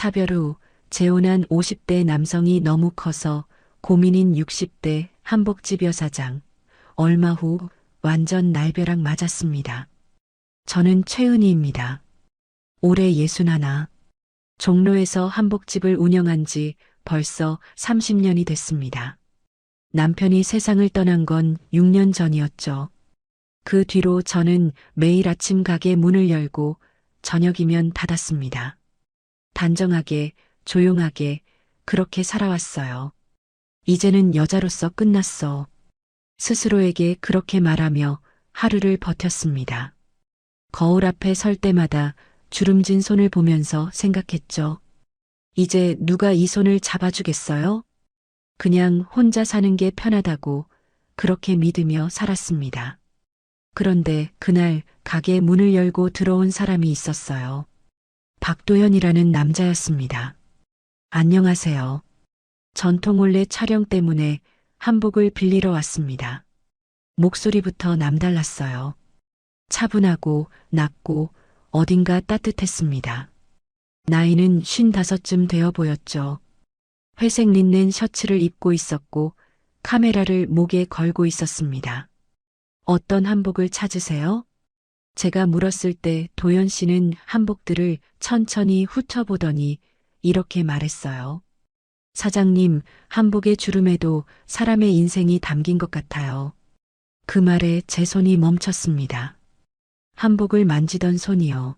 사별 후 재혼한 50대 남성이 너무 커서 고민인 60대 한복집 여사장. 얼마 후 완전 날벼락 맞았습니다. 저는 최은희입니다. 올해 61. 종로에서 한복집을 운영한 지 벌써 30년이 됐습니다. 남편이 세상을 떠난 건 6년 전이었죠. 그 뒤로 저는 매일 아침 가게 문을 열고 저녁이면 닫았습니다. 단정하게, 조용하게 그렇게 살아왔어요. 이제는 여자로서 끝났어. 스스로에게 그렇게 말하며 하루를 버텼습니다. 거울 앞에 설 때마다 주름진 손을 보면서 생각했죠. 이제 누가 이 손을 잡아주겠어요? 그냥 혼자 사는 게 편하다고 그렇게 믿으며 살았습니다. 그런데 그날 가게 문을 열고 들어온 사람이 있었어요. 박도현이라는 남자였습니다. 안녕하세요. 전통올레 촬영 때문에 한복을 빌리러 왔습니다. 목소리부터 남달랐어요. 차분하고 낮고 어딘가 따뜻했습니다. 나이는 55쯤 되어 보였죠. 회색 린넨 셔츠를 입고 있었고 카메라를 목에 걸고 있었습니다. 어떤 한복을 찾으세요? 제가 물었을 때 도연 씨는 한복들을 천천히 훑어보더니 이렇게 말했어요. 사장님, 한복의 주름에도 사람의 인생이 담긴 것 같아요. 그 말에 제 손이 멈췄습니다. 한복을 만지던 손이요.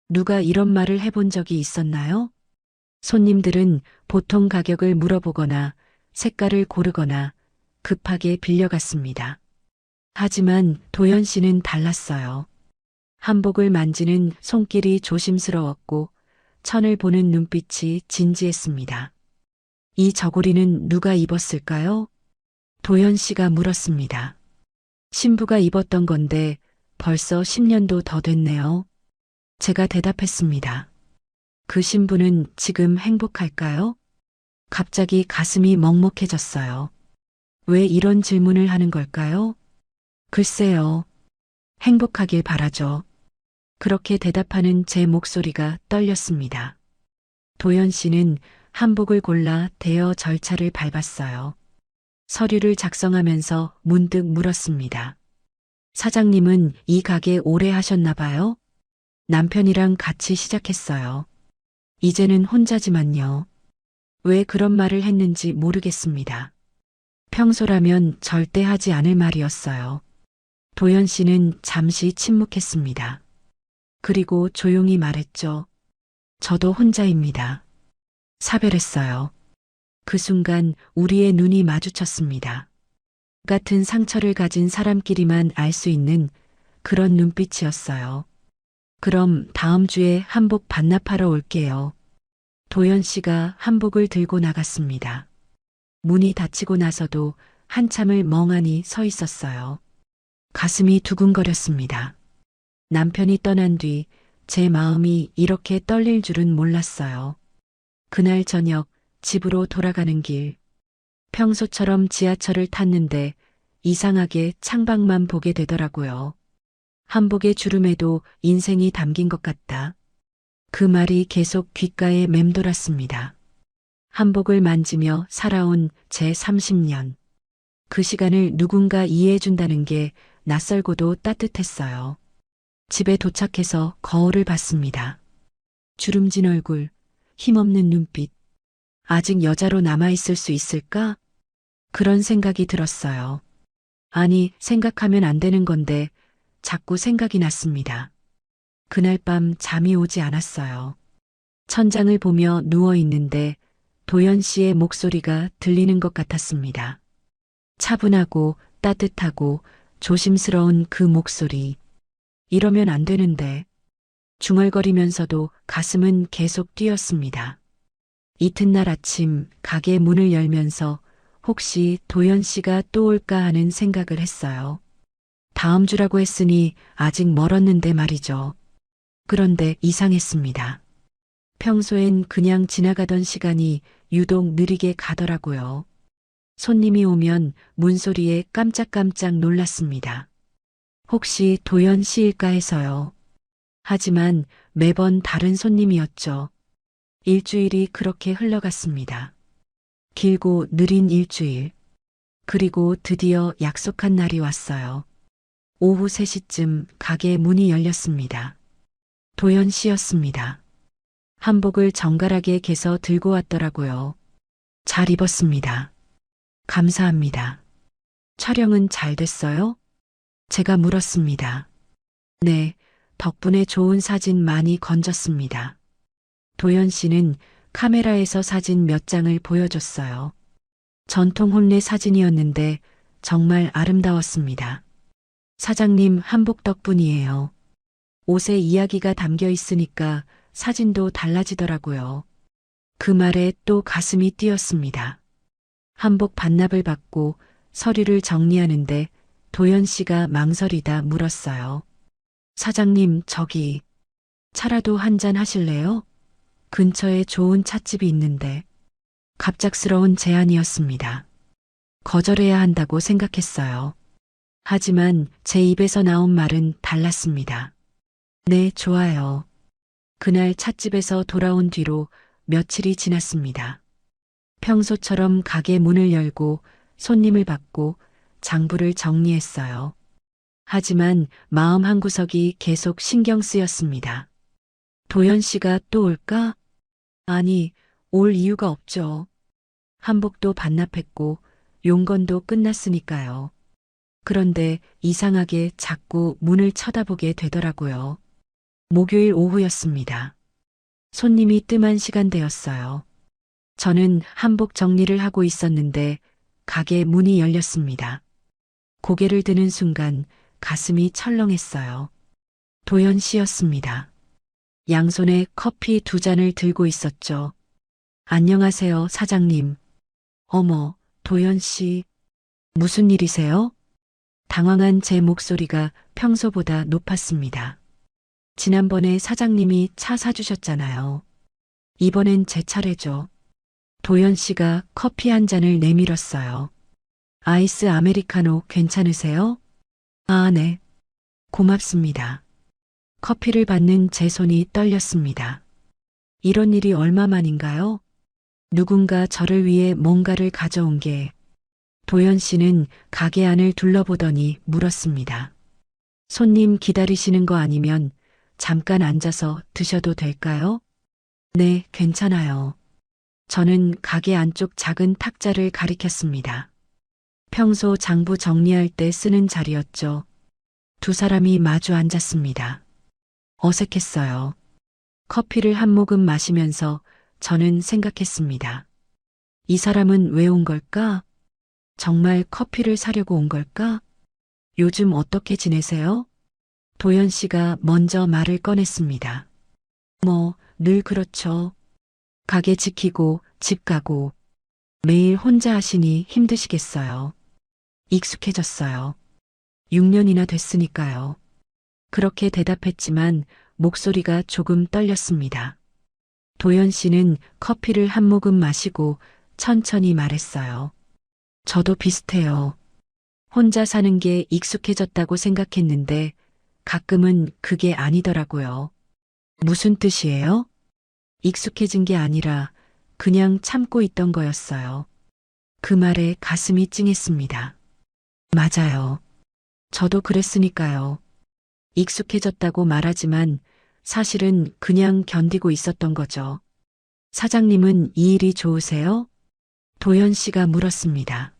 누가 이런 말을 해본 적이 있었나요? 손님들은 보통 가격을 물어보거나 색깔을 고르거나 급하게 빌려갔습니다. 하지만 도연 씨는 달랐어요. 한복을 만지는 손길이 조심스러웠고 천을 보는 눈빛이 진지했습니다. 이 저고리는 누가 입었을까요? 도연 씨가 물었습니다. 신부가 입었던 건데 벌써 10년도 더 됐네요. 제가 대답했습니다. 그 신부는 지금 행복할까요? 갑자기 가슴이 먹먹해졌어요. 왜 이런 질문을 하는 걸까요? 글쎄요. 행복하길 바라죠. 그렇게 대답하는 제 목소리가 떨렸습니다. 도연 씨는 한복을 골라 대여 절차를 밟았어요. 서류를 작성하면서 문득 물었습니다. 사장님은 이 가게 오래 하셨나 봐요? 남편이랑 같이 시작했어요. 이제는 혼자지만요. 왜 그런 말을 했는지 모르겠습니다. 평소라면 절대 하지 않을 말이었어요. 도연 씨는 잠시 침묵했습니다. 그리고 조용히 말했죠. 저도 혼자입니다. 사별했어요. 그 순간 우리의 눈이 마주쳤습니다. 같은 상처를 가진 사람끼리만 알 수 있는 그런 눈빛이었어요. 그럼 다음 주에 한복 반납하러 올게요. 도연 씨가 한복을 들고 나갔습니다. 문이 닫히고 나서도 한참을 멍하니 서 있었어요. 가슴이 두근거렸습니다. 남편이 떠난 뒤 제 마음이 이렇게 떨릴 줄은 몰랐어요. 그날 저녁 집으로 돌아가는 길. 평소처럼 지하철을 탔는데 이상하게 창밖만 보게 되더라고요. 한복의 주름에도 인생이 담긴 것 같다. 그 말이 계속 귓가에 맴돌았습니다. 한복을 만지며 살아온 제 30년. 그 시간을 누군가 이해해준다는 게 낯설고도 따뜻했어요. 집에 도착해서 거울을 봤습니다. 주름진 얼굴, 힘없는 눈빛. 아직 여자로 남아있을 수 있을까? 그런 생각이 들었어요. 아니, 생각하면 안 되는 건데 자꾸 생각이 났습니다. 그날 밤 잠이 오지 않았어요. 천장을 보며 누워 있는데 도연 씨의 목소리가 들리는 것 같았습니다. 차분하고 따뜻하고 조심스러운 그 목소리. 이러면 안 되는데. 중얼거리면서도 가슴은 계속 뛰었습니다. 이튿날 아침 가게 문을 열면서 혹시 도연 씨가 또 올까 하는 생각을 했어요. 다음 주라고 했으니 아직 멀었는데 말이죠. 그런데 이상했습니다. 평소엔 그냥 지나가던 시간이 유독 느리게 가더라고요. 손님이 오면 문소리에 깜짝깜짝 놀랐습니다. 혹시 도연 씨일까 해서요. 하지만 매번 다른 손님이었죠. 일주일이 그렇게 흘러갔습니다. 길고 느린 일주일. 그리고 드디어 약속한 날이 왔어요. 오후 3시쯤 가게 문이 열렸습니다. 도연 씨였습니다. 한복을 정갈하게 개서 들고 왔더라고요. 잘 입었습니다. 감사합니다. 촬영은 잘 됐어요? 제가 물었습니다. 네, 덕분에 좋은 사진 많이 건졌습니다. 도연 씨는 카메라에서 사진 몇 장을 보여줬어요. 전통 혼례 사진이었는데 정말 아름다웠습니다. 사장님 한복 덕분이에요. 옷에 이야기가 담겨 있으니까 사진도 달라지더라고요. 그 말에 또 가슴이 뛰었습니다. 한복 반납을 받고 서류를 정리하는데 도연 씨가 망설이다 물었어요. 사장님, 저기 차라도 한잔 하실래요? 근처에 좋은 찻집이 있는데. 갑작스러운 제안이었습니다. 거절해야 한다고 생각했어요. 하지만 제 입에서 나온 말은 달랐습니다. 네, 좋아요. 그날 찻집에서 돌아온 뒤로 며칠이 지났습니다. 평소처럼 가게 문을 열고 손님을 받고 장부를 정리했어요. 하지만 마음 한구석이 계속 신경 쓰였습니다. 도연 씨가 또 올까? 아니, 올 이유가 없죠. 한복도 반납했고 용건도 끝났으니까요. 그런데 이상하게 자꾸 문을 쳐다보게 되더라고요. 목요일 오후였습니다. 손님이 뜸한 시간대였어요. 저는 한복 정리를 하고 있었는데 가게 문이 열렸습니다. 고개를 드는 순간 가슴이 철렁했어요. 도연 씨였습니다. 양손에 커피 2잔을 들고 있었죠. 안녕하세요, 사장님. 어머, 도연 씨. 무슨 일이세요? 당황한 제 목소리가 평소보다 높았습니다. 지난번에 사장님이 차 사주셨잖아요. 이번엔 제 차례죠. 도연 씨가 커피 한 잔을 내밀었어요. 아이스 아메리카노 괜찮으세요? 아, 네. 고맙습니다. 커피를 받는 제 손이 떨렸습니다. 이런 일이 얼마만인가요? 누군가 저를 위해 뭔가를 가져온 게. 도연 씨는 가게 안을 둘러보더니 물었습니다. 손님 기다리시는 거 아니면 잠깐 앉아서 드셔도 될까요? 네, 괜찮아요. 저는 가게 안쪽 작은 탁자를 가리켰습니다. 평소 장부 정리할 때 쓰는 자리였죠. 2사람이 마주 앉았습니다. 어색했어요. 커피를 한 모금 마시면서 저는 생각했습니다. 이 사람은 왜 온 걸까? 정말 커피를 사려고 온 걸까? 요즘 어떻게 지내세요? 도연 씨가 먼저 말을 꺼냈습니다. 늘 그렇죠. 가게 지키고 집 가고 매일 혼자 하시니 힘드시겠어요. 익숙해졌어요. 6년이나 됐으니까요. 그렇게 대답했지만 목소리가 조금 떨렸습니다. 도연 씨는 커피를 한 모금 마시고 천천히 말했어요. 저도 비슷해요. 혼자 사는 게 익숙해졌다고 생각했는데 가끔은 그게 아니더라고요. 무슨 뜻이에요? 익숙해진 게 아니라 그냥 참고 있던 거였어요. 그 말에 가슴이 찡했습니다. 맞아요. 저도 그랬으니까요. 익숙해졌다고 말하지만 사실은 그냥 견디고 있었던 거죠. 사장님은 이 일이 좋으세요? 도연 씨가 물었습니다.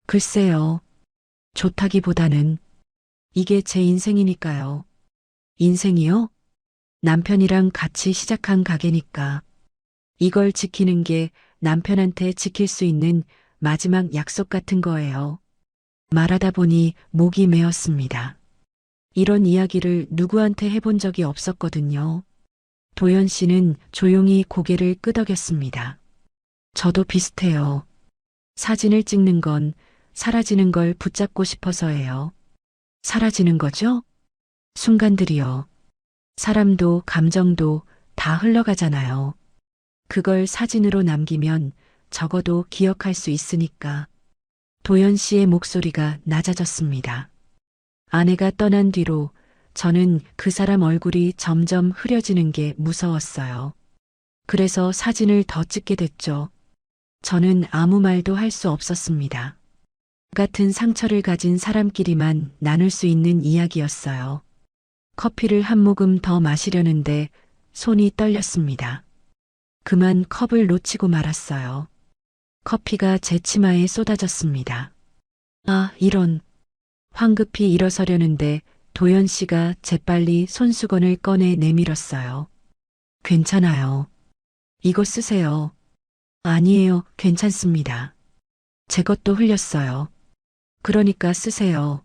글쎄요. 좋다기보다는 이게 제 인생이니까요. 인생이요? 남편이랑 같이 시작한 가게니까. 이걸 지키는 게 남편한테 지킬 수 있는 마지막 약속 같은 거예요. 말하다 보니 목이 메었습니다. 이런 이야기를 누구한테 해본 적이 없었거든요. 도연 씨는 조용히 고개를 끄덕였습니다. 저도 비슷해요. 사진을 찍는 건 사라지는 걸 붙잡고 싶어서예요. 사라지는 거죠? 순간들이요. 사람도 감정도 다 흘러가잖아요. 그걸 사진으로 남기면 적어도 기억할 수 있으니까. 도연 씨의 목소리가 낮아졌습니다. 아내가 떠난 뒤로 저는 그 사람 얼굴이 점점 흐려지는 게 무서웠어요. 그래서 사진을 더 찍게 됐죠. 저는 아무 말도 할 수 없었습니다. 같은 상처를 가진 사람끼리만 나눌 수 있는 이야기였어요. 커피를 한 모금 더 마시려는데 손이 떨렸습니다. 그만 컵을 놓치고 말았어요. 커피가 제 치마에 쏟아졌습니다. 아, 이런. 황급히 일어서려는데 도연 씨가 재빨리 손수건을 꺼내 내밀었어요. 괜찮아요. 이거 쓰세요. 아니에요, 괜찮습니다. 제 것도 흘렸어요. 그러니까 쓰세요.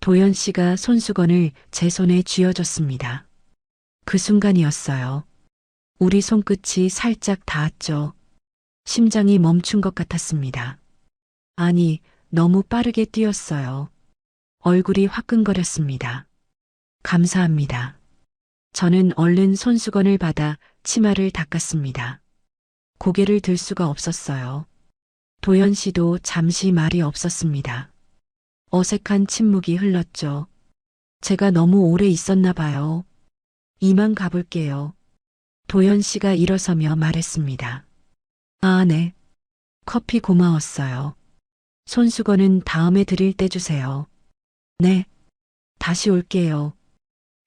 도연 씨가 손수건을 제 손에 쥐어줬습니다. 그 순간이었어요. 우리 손끝이 살짝 닿았죠. 심장이 멈춘 것 같았습니다. 아니, 너무 빠르게 뛰었어요. 얼굴이 화끈거렸습니다. 감사합니다. 저는 얼른 손수건을 받아 치마를 닦았습니다. 고개를 들 수가 없었어요. 도연 씨도 잠시 말이 없었습니다. 어색한 침묵이 흘렀죠. 제가 너무 오래 있었나 봐요. 이만 가볼게요. 도연 씨가 일어서며 말했습니다. 아, 네. 커피 고마웠어요. 손수건은 다음에 드릴 때 주세요. 네. 다시 올게요.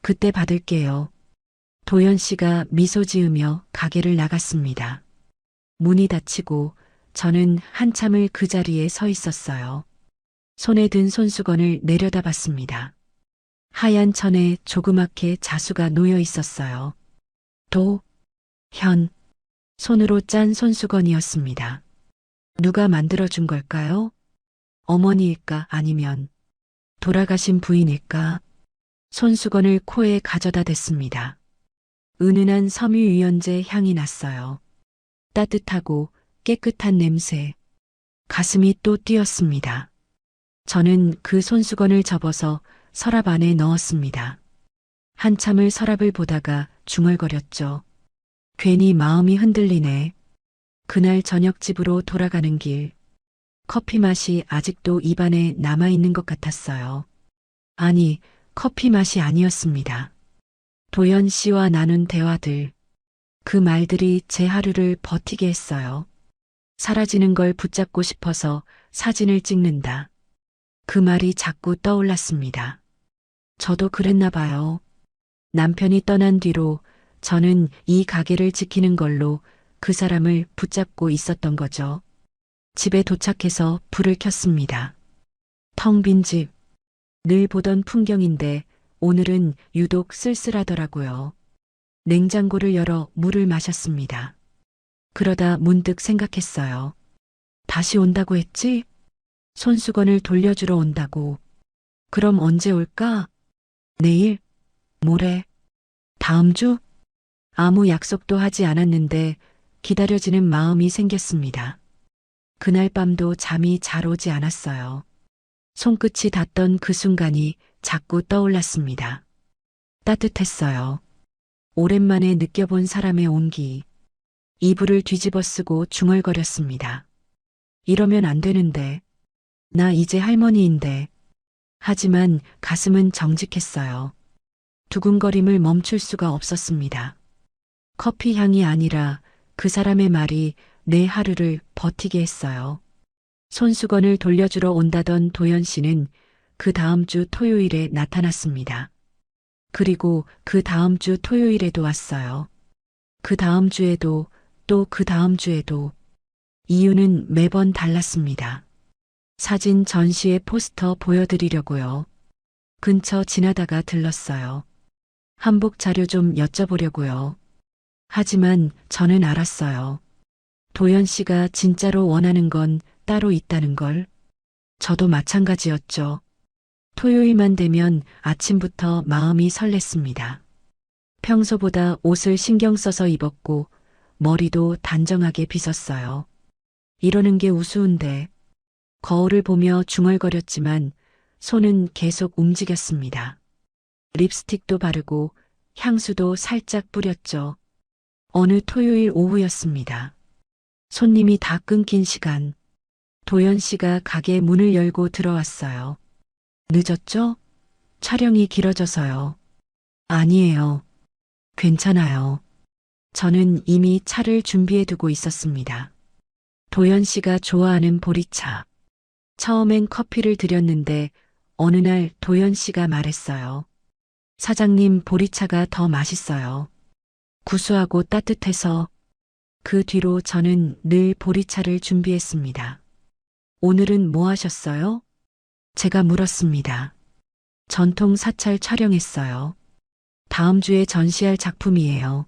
그때 받을게요. 도연 씨가 미소 지으며 가게를 나갔습니다. 문이 닫히고 저는 한참을 그 자리에 서 있었어요. 손에 든 손수건을 내려다봤습니다. 하얀 천에 조그맣게 자수가 놓여 있었어요. 도, 현, 손으로 짠 손수건이었습니다. 누가 만들어준 걸까요? 어머니일까 아니면 돌아가신 부인일까? 손수건을 코에 가져다 댔습니다. 은은한 섬유유연제 향이 났어요. 따뜻하고 깨끗한 냄새. 가슴이 또 뛰었습니다. 저는 그 손수건을 접어서 서랍 안에 넣었습니다. 한참을 서랍을 보다가 중얼거렸죠. 괜히 마음이 흔들리네. 그날 저녁 집으로 돌아가는 길. 커피 맛이 아직도 입안에 남아있는 것 같았어요. 아니, 커피 맛이 아니었습니다. 도연 씨와 나눈 대화들. 그 말들이 제 하루를 버티게 했어요. 사라지는 걸 붙잡고 싶어서 사진을 찍는다. 그 말이 자꾸 떠올랐습니다. 저도 그랬나 봐요. 남편이 떠난 뒤로 저는 이 가게를 지키는 걸로 그 사람을 붙잡고 있었던 거죠. 집에 도착해서 불을 켰습니다. 텅 빈 집. 늘 보던 풍경인데 오늘은 유독 쓸쓸하더라고요. 냉장고를 열어 물을 마셨습니다. 그러다 문득 생각했어요. 다시 온다고 했지? 손수건을 돌려주러 온다고. 그럼 언제 올까? 내일? 모레? 다음 주? 아무 약속도 하지 않았는데 기다려지는 마음이 생겼습니다. 그날 밤도 잠이 잘 오지 않았어요. 손끝이 닿던 그 순간이 자꾸 떠올랐습니다. 따뜻했어요. 오랜만에 느껴본 사람의 온기. 이불을 뒤집어 쓰고 중얼거렸습니다. 이러면 안 되는데. 나 이제 할머니인데. 하지만 가슴은 정직했어요. 두근거림을 멈출 수가 없었습니다. 커피 향이 아니라 그 사람의 말이 내 하루를 버티게 했어요. 손수건을 돌려주러 온다던 도연 씨는 그 다음 주 토요일에 나타났습니다. 그리고 그 다음 주 토요일에도 왔어요. 그 다음 주에도 또 그 다음 주에도. 이유는 매번 달랐습니다. 사진 전시회 포스터 보여드리려고요. 근처 지나다가 들렀어요. 한복 자료 좀 여쭤보려고요. 하지만 저는 알았어요. 도연 씨가 진짜로 원하는 건 따로 있다는 걸. 저도 마찬가지였죠. 토요일만 되면 아침부터 마음이 설렜습니다. 평소보다 옷을 신경 써서 입었고 머리도 단정하게 빗었어요. 이러는 게 우스운데. 거울을 보며 중얼거렸지만 손은 계속 움직였습니다. 립스틱도 바르고 향수도 살짝 뿌렸죠. 어느 토요일 오후였습니다. 손님이 다 끊긴 시간. 도연 씨가 가게 문을 열고 들어왔어요. 늦었죠? 촬영이 길어져서요. 아니에요. 괜찮아요. 저는 이미 차를 준비해 두고 있었습니다. 도연 씨가 좋아하는 보리차. 처음엔 커피를 드렸는데 어느 날 도연 씨가 말했어요. 사장님, 보리차가 더 맛있어요. 구수하고 따뜻해서. 그 뒤로 저는 늘 보리차를 준비했습니다. 오늘은 뭐 하셨어요? 제가 물었습니다. 전통 사찰 촬영했어요. 다음 주에 전시할 작품이에요.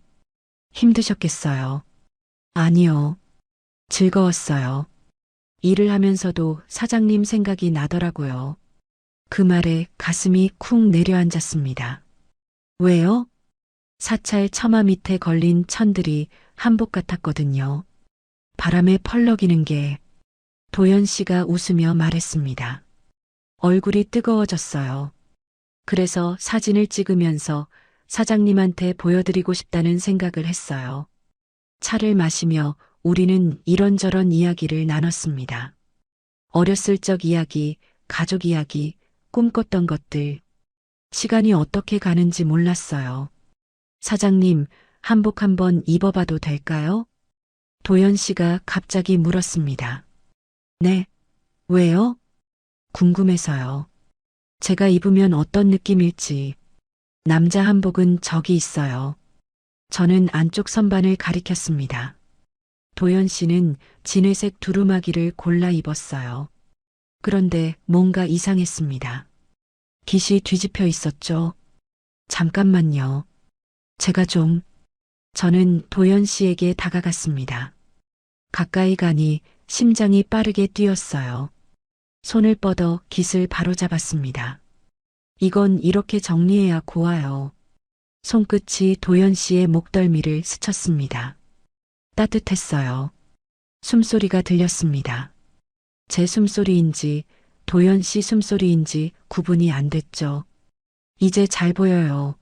힘드셨겠어요? 아니요. 즐거웠어요. 일을 하면서도 사장님 생각이 나더라고요. 그 말에 가슴이 쿵 내려앉았습니다. 왜요? 사찰 처마 밑에 걸린 천들이 한복 같았거든요. 바람에 펄럭이는 게. 도연 씨가 웃으며 말했습니다. 얼굴이 뜨거워졌어요. 그래서 사진을 찍으면서 사장님한테 보여드리고 싶다는 생각을 했어요. 차를 마시며 우리는 이런저런 이야기를 나눴습니다. 어렸을 적 이야기, 가족 이야기, 꿈꿨던 것들. 시간이 어떻게 가는지 몰랐어요. 사장님, 한복 한번 입어봐도 될까요? 도연 씨가 갑자기 물었습니다. 네. 왜요? 궁금해서요. 제가 입으면 어떤 느낌일지. 남자 한복은 저기 있어요. 저는 안쪽 선반을 가리켰습니다. 도연 씨는 진회색 두루마기를 골라 입었어요. 그런데 뭔가 이상했습니다. 깃이 뒤집혀 있었죠. 잠깐만요. 저는 도연 씨에게 다가갔습니다. 가까이 가니 심장이 빠르게 뛰었어요. 손을 뻗어 깃을 바로잡았습니다. 이건 이렇게 정리해야 고와요. 손끝이 도연 씨의 목덜미를 스쳤습니다. 따뜻했어요. 숨소리가 들렸습니다. 제 숨소리인지 도연 씨 숨소리인지 구분이 안 됐죠. 이제 잘 보여요.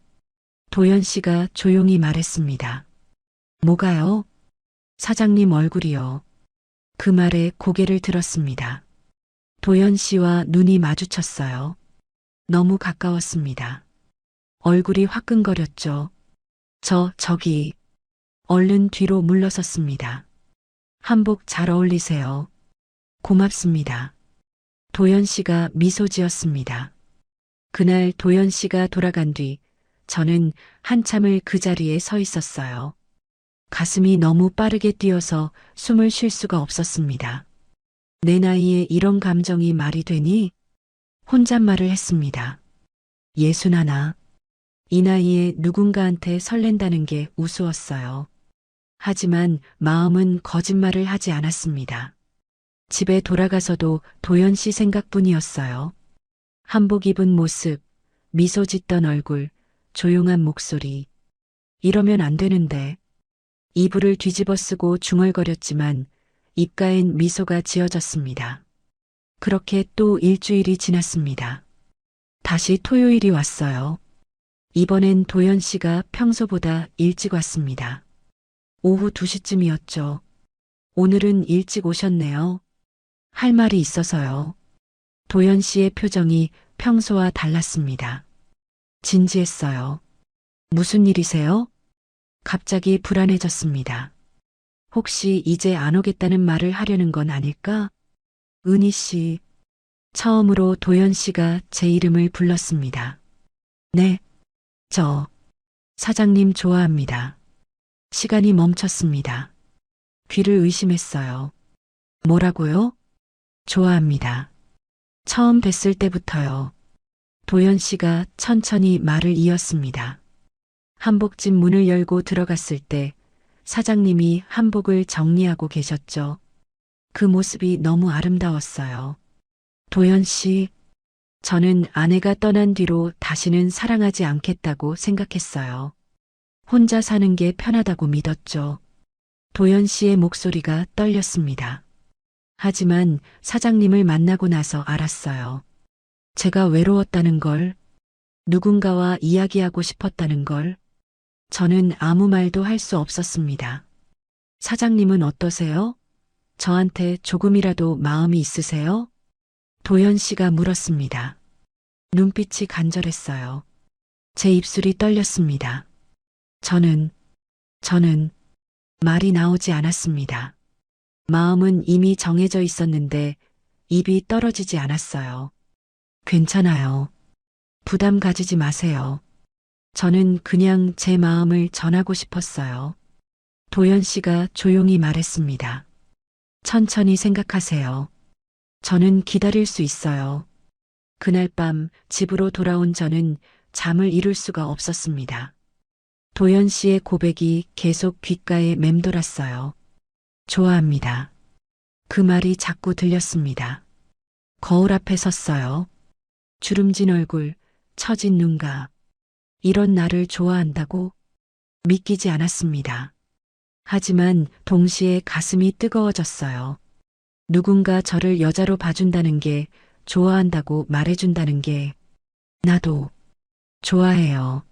도연 씨가 조용히 말했습니다. 뭐가요? 사장님 얼굴이요. 그 말에 고개를 들었습니다. 도연 씨와 눈이 마주쳤어요. 너무 가까웠습니다. 얼굴이 화끈거렸죠. 저기. 얼른 뒤로 물러섰습니다. 한복 잘 어울리세요. 고맙습니다. 도연 씨가 미소 지었습니다. 그날 도연 씨가 돌아간 뒤 저는 한참을 그 자리에 서 있었어요. 가슴이 너무 빠르게 뛰어서 숨을 쉴 수가 없었습니다. 내 나이에 이런 감정이 말이 되니? 혼잣말을 했습니다. 61. 이 나이에 누군가한테 설렌다는 게 우스웠어요. 하지만 마음은 거짓말을 하지 않았습니다. 집에 돌아가서도 도연 씨 생각뿐이었어요. 한복 입은 모습, 미소 짓던 얼굴, 조용한 목소리. 이러면 안 되는데. 이불을 뒤집어 쓰고 중얼거렸지만 입가엔 미소가 지어졌습니다. 그렇게 또 일주일이 지났습니다. 다시 토요일이 왔어요. 이번엔 도연 씨가 평소보다 일찍 왔습니다. 오후 2시쯤이었죠. 오늘은 일찍 오셨네요. 할 말이 있어서요. 도연 씨의 표정이 평소와 달랐습니다. 진지했어요. 무슨 일이세요? 갑자기 불안해졌습니다. 혹시 이제 안 오겠다는 말을 하려는 건 아닐까? 은희 씨. 처음으로 도연 씨가 제 이름을 불렀습니다. 네. 저 사장님 좋아합니다. 시간이 멈췄습니다. 귀를 의심했어요. 뭐라고요? 좋아합니다. 처음 뵀을 때부터요. 도연 씨가 천천히 말을 이었습니다. 한복집 문을 열고 들어갔을 때 사장님이 한복을 정리하고 계셨죠. 그 모습이 너무 아름다웠어요. 도연 씨, 저는 아내가 떠난 뒤로 다시는 사랑하지 않겠다고 생각했어요. 혼자 사는 게 편하다고 믿었죠. 도연 씨의 목소리가 떨렸습니다. 하지만 사장님을 만나고 나서 알았어요. 제가 외로웠다는 걸, 누군가와 이야기하고 싶었다는 걸. 저는 아무 말도 할 수 없었습니다. 사장님은 어떠세요? 저한테 조금이라도 마음이 있으세요? 도연 씨가 물었습니다. 눈빛이 간절했어요. 제 입술이 떨렸습니다. 저는 말이 나오지 않았습니다. 마음은 이미 정해져 있었는데 입이 떨어지지 않았어요. 괜찮아요. 부담 가지지 마세요. 저는 그냥 제 마음을 전하고 싶었어요. 도연 씨가 조용히 말했습니다. 천천히 생각하세요. 저는 기다릴 수 있어요. 그날 밤 집으로 돌아온 저는 잠을 이룰 수가 없었습니다. 도연 씨의 고백이 계속 귓가에 맴돌았어요. 좋아합니다. 그 말이 자꾸 들렸습니다. 거울 앞에 섰어요. 주름진 얼굴, 처진 눈가. 이런 나를 좋아한다고? 믿기지 않았습니다. 하지만 동시에 가슴이 뜨거워졌어요. 누군가 저를 여자로 봐준다는 게, 좋아한다고 말해준다는 게, 나도 좋아해요.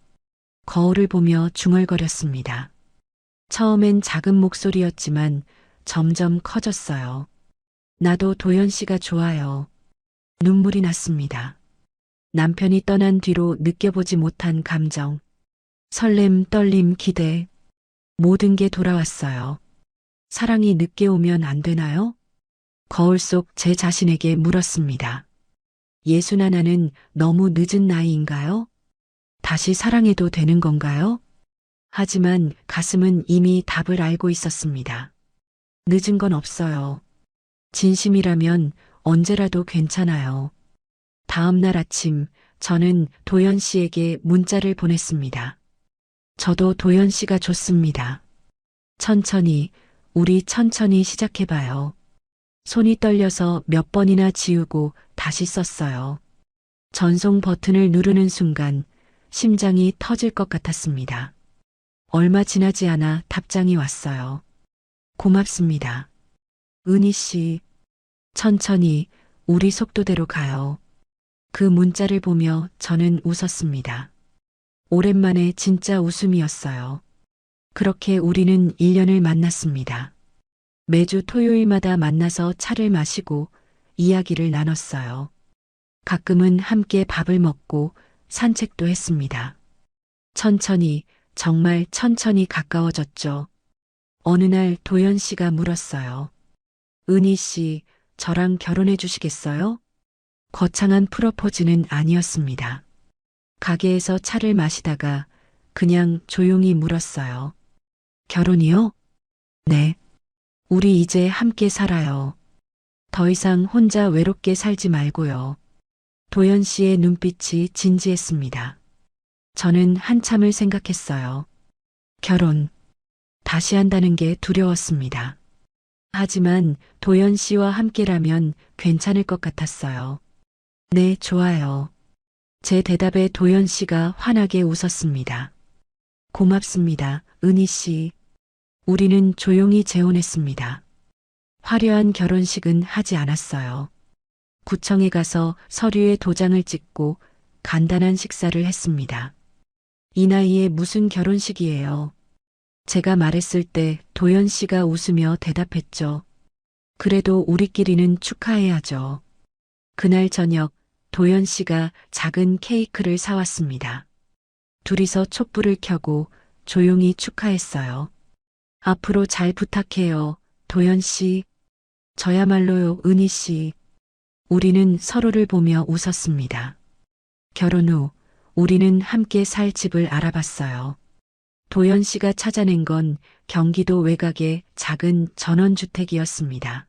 거울을 보며 중얼거렸습니다. 처음엔 작은 목소리였지만 점점 커졌어요. 나도 도연 씨가 좋아요. 눈물이 났습니다. 남편이 떠난 뒤로 느껴보지 못한 감정, 설렘, 떨림, 기대, 모든 게 돌아왔어요. 사랑이 늦게 오면 안 되나요? 거울 속 제 자신에게 물었습니다. 예순하나는 너무 늦은 나이인가요? 다시 사랑해도 되는 건가요? 하지만 가슴은 이미 답을 알고 있었습니다. 늦은 건 없어요. 진심이라면 언제라도 괜찮아요. 다음 날 아침 저는 도연 씨에게 문자를 보냈습니다. 저도 도연 씨가 좋습니다. 천천히, 우리 천천히 시작해봐요. 손이 떨려서 몇 번이나 지우고 다시 썼어요. 전송 버튼을 누르는 순간 심장이 터질 것 같았습니다. 얼마 지나지 않아 답장이 왔어요. 고맙습니다. 은희 씨, 천천히 우리 속도대로 가요. 그 문자를 보며 저는 웃었습니다. 오랜만에 진짜 웃음이었어요. 그렇게 우리는 1년을 만났습니다. 매주 토요일마다 만나서 차를 마시고 이야기를 나눴어요. 가끔은 함께 밥을 먹고 산책도 했습니다. 천천히, 정말 천천히 가까워졌죠. 어느 날 도연 씨가 물었어요. 은희 씨, 저랑 결혼해 주시겠어요? 거창한 프로포즈는 아니었습니다. 가게에서 차를 마시다가 그냥 조용히 물었어요. 결혼이요? 네. 우리 이제 함께 살아요. 더 이상 혼자 외롭게 살지 말고요. 도연 씨의 눈빛이 진지했습니다. 저는 한참을 생각했어요. 결혼. 다시 한다는 게 두려웠습니다. 하지만 도연 씨와 함께라면 괜찮을 것 같았어요. 네, 좋아요. 제 대답에 도연 씨가 환하게 웃었습니다. 고맙습니다, 은희 씨. 우리는 조용히 재혼했습니다. 화려한 결혼식은 하지 않았어요. 구청에 가서 서류에 도장을 찍고 간단한 식사를 했습니다. 이 나이에 무슨 결혼식이에요? 제가 말했을 때 도연 씨가 웃으며 대답했죠. 그래도 우리끼리는 축하해야죠. 그날 저녁 도연 씨가 작은 케이크를 사왔습니다. 둘이서 촛불을 켜고 조용히 축하했어요. 앞으로 잘 부탁해요, 도연 씨. 저야말로요, 은희 씨. 우리는 서로를 보며 웃었습니다. 결혼 후 우리는 함께 살 집을 알아봤어요. 도연 씨가 찾아낸 건 경기도 외곽의 작은 전원주택이었습니다.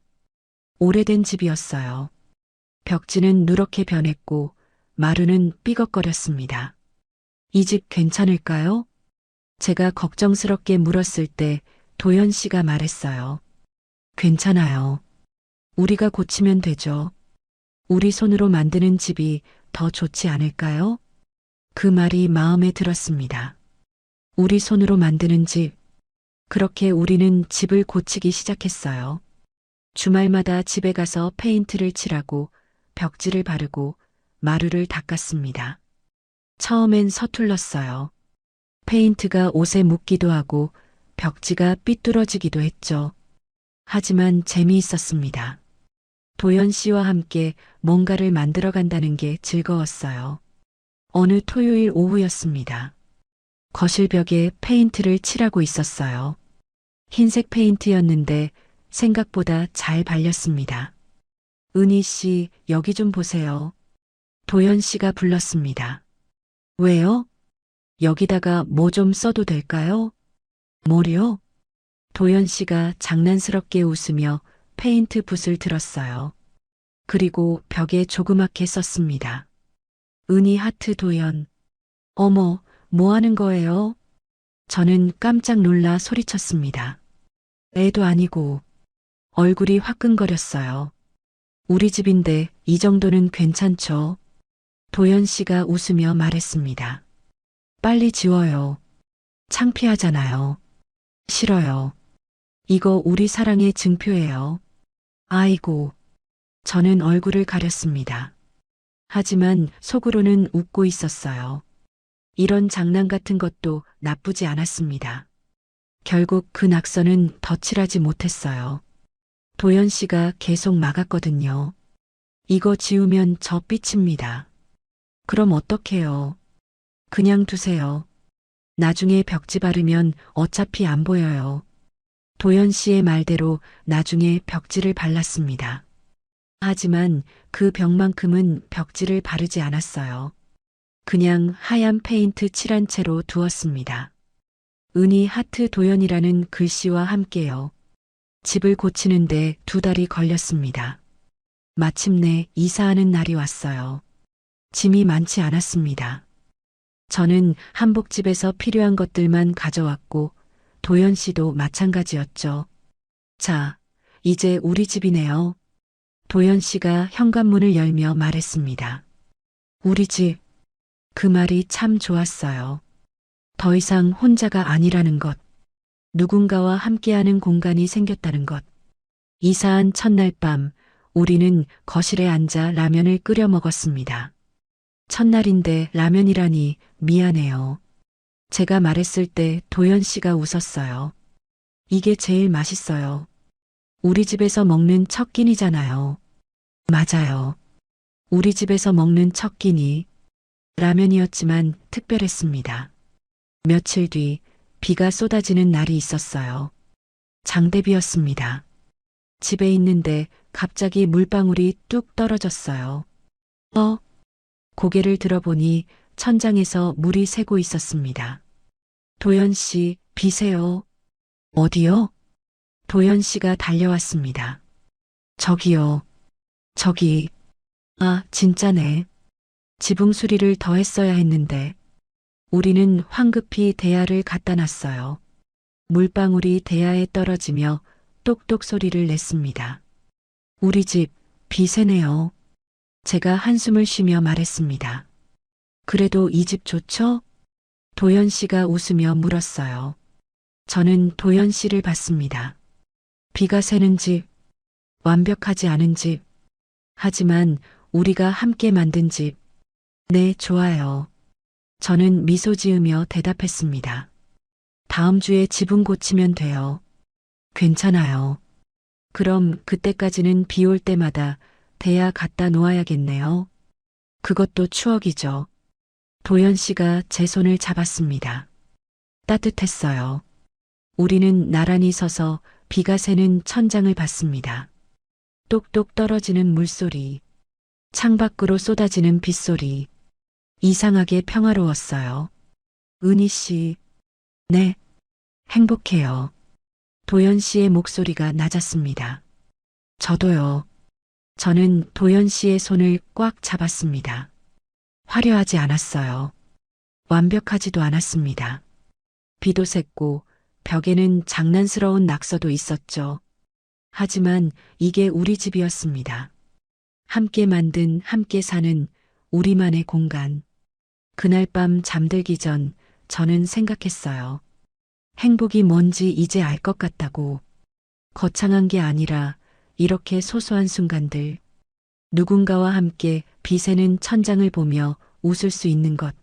오래된 집이었어요. 벽지는 누렇게 변했고 마루는 삐걱거렸습니다. 이 집 괜찮을까요? 제가 걱정스럽게 물었을 때 도연 씨가 말했어요. 괜찮아요. 우리가 고치면 되죠. 우리 손으로 만드는 집이 더 좋지 않을까요? 그 말이 마음에 들었습니다. 우리 손으로 만드는 집. 그렇게 우리는 집을 고치기 시작했어요. 주말마다 집에 가서 페인트를 칠하고 벽지를 바르고 마루를 닦았습니다. 처음엔 서툴렀어요. 페인트가 옷에 묻기도 하고 벽지가 삐뚤어지기도 했죠. 하지만 재미있었습니다. 도연 씨와 함께 뭔가를 만들어 간다는 게 즐거웠어요. 어느 토요일 오후였습니다. 거실 벽에 페인트를 칠하고 있었어요. 흰색 페인트였는데 생각보다 잘 발렸습니다. 은희 씨, 여기 좀 보세요. 도연 씨가 불렀습니다. 왜요? 여기다가 뭐 좀 써도 될까요? 뭐요? 도연 씨가 장난스럽게 웃으며 페인트 붓을 들었어요. 그리고 벽에 조그맣게 썼습니다. 은희 하트 도연. 어머, 뭐 하는 거예요? 저는 깜짝 놀라 소리쳤습니다. 애도 아니고 얼굴이 화끈거렸어요. 우리 집인데 이 정도는 괜찮죠? 도연 씨가 웃으며 말했습니다. 빨리 지워요. 창피하잖아요. 싫어요. 이거 우리 사랑의 증표예요. 아이고. 저는 얼굴을 가렸습니다. 하지만 속으로는 웃고 있었어요. 이런 장난 같은 것도 나쁘지 않았습니다. 결국 그 낙서는 덧칠하지 못했어요. 도연 씨가 계속 막았거든요. 이거 지우면 저 삐칩니다. 그럼 어떡해요? 그냥 두세요. 나중에 벽지 바르면 어차피 안 보여요. 도연 씨의 말대로 나중에 벽지를 발랐습니다. 하지만 그 벽만큼은 벽지를 바르지 않았어요. 그냥 하얀 페인트 칠한 채로 두었습니다. 은희 하트 도연이라는 글씨와 함께요. 집을 고치는데 2달이 걸렸습니다. 마침내 이사하는 날이 왔어요. 짐이 많지 않았습니다. 저는 한복집에서 필요한 것들만 가져왔고 도연 씨도 마찬가지였죠. 자, 이제 우리 집이네요. 도연 씨가 현관문을 열며 말했습니다. 우리 집. 그 말이 참 좋았어요. 더 이상 혼자가 아니라는 것. 누군가와 함께하는 공간이 생겼다는 것. 이사한 첫날 밤, 우리는 거실에 앉아 라면을 끓여 먹었습니다. 첫날인데 라면이라니 미안해요. 제가 말했을 때 도연 씨가 웃었어요. 이게 제일 맛있어요. 우리 집에서 먹는 첫 끼니잖아요. 맞아요. 우리 집에서 먹는 첫 끼니. 라면이었지만 특별했습니다. 며칠 뒤 비가 쏟아지는 날이 있었어요. 장대비였습니다. 집에 있는데 갑자기 물방울이 뚝 떨어졌어요. 고개를 들어보니 천장에서 물이 새고 있었습니다. 도연 씨, 비세요. 어디요? 도연 씨가 달려왔습니다. 저기요. 저기. 아, 진짜네. 지붕 수리를 더 했어야 했는데. 우리는 황급히 대야를 갖다 놨어요. 물방울이 대야에 떨어지며 똑똑 소리를 냈습니다. 우리 집, 비 새네요. 제가 한숨을 쉬며 말했습니다. 그래도 이 집 좋죠? 도연 씨가 웃으며 물었어요. 저는 도연 씨를 봤습니다. 비가 새는 집, 완벽하지 않은 집. 하지만 우리가 함께 만든 집. 네, 좋아요. 저는 미소 지으며 대답했습니다. 다음 주에 지붕 고치면 돼요. 괜찮아요. 그럼 그때까지는 비 올 때마다 대야 갖다 놓아야겠네요. 그것도 추억이죠. 도연 씨가 제 손을 잡았습니다. 따뜻했어요. 우리는 나란히 서서 비가 새는 천장을 봤습니다. 똑똑 떨어지는 물소리, 창밖으로 쏟아지는 빗소리. 이상하게 평화로웠어요. 은희 씨, 네, 행복해요. 도연 씨의 목소리가 낮았습니다. 저도요. 저는 도연 씨의 손을 꽉 잡았습니다. 화려하지 않았어요. 완벽하지도 않았습니다. 비도 샜고 벽에는 장난스러운 낙서도 있었죠. 하지만 이게 우리 집이었습니다. 함께 만든, 함께 사는 우리만의 공간. 그날 밤 잠들기 전 저는 생각했어요. 행복이 뭔지 이제 알 것 같다고. 거창한 게 아니라 이렇게 소소한 순간들. 누군가와 함께 비 새는 천장을 보며 웃을 수 있는 것.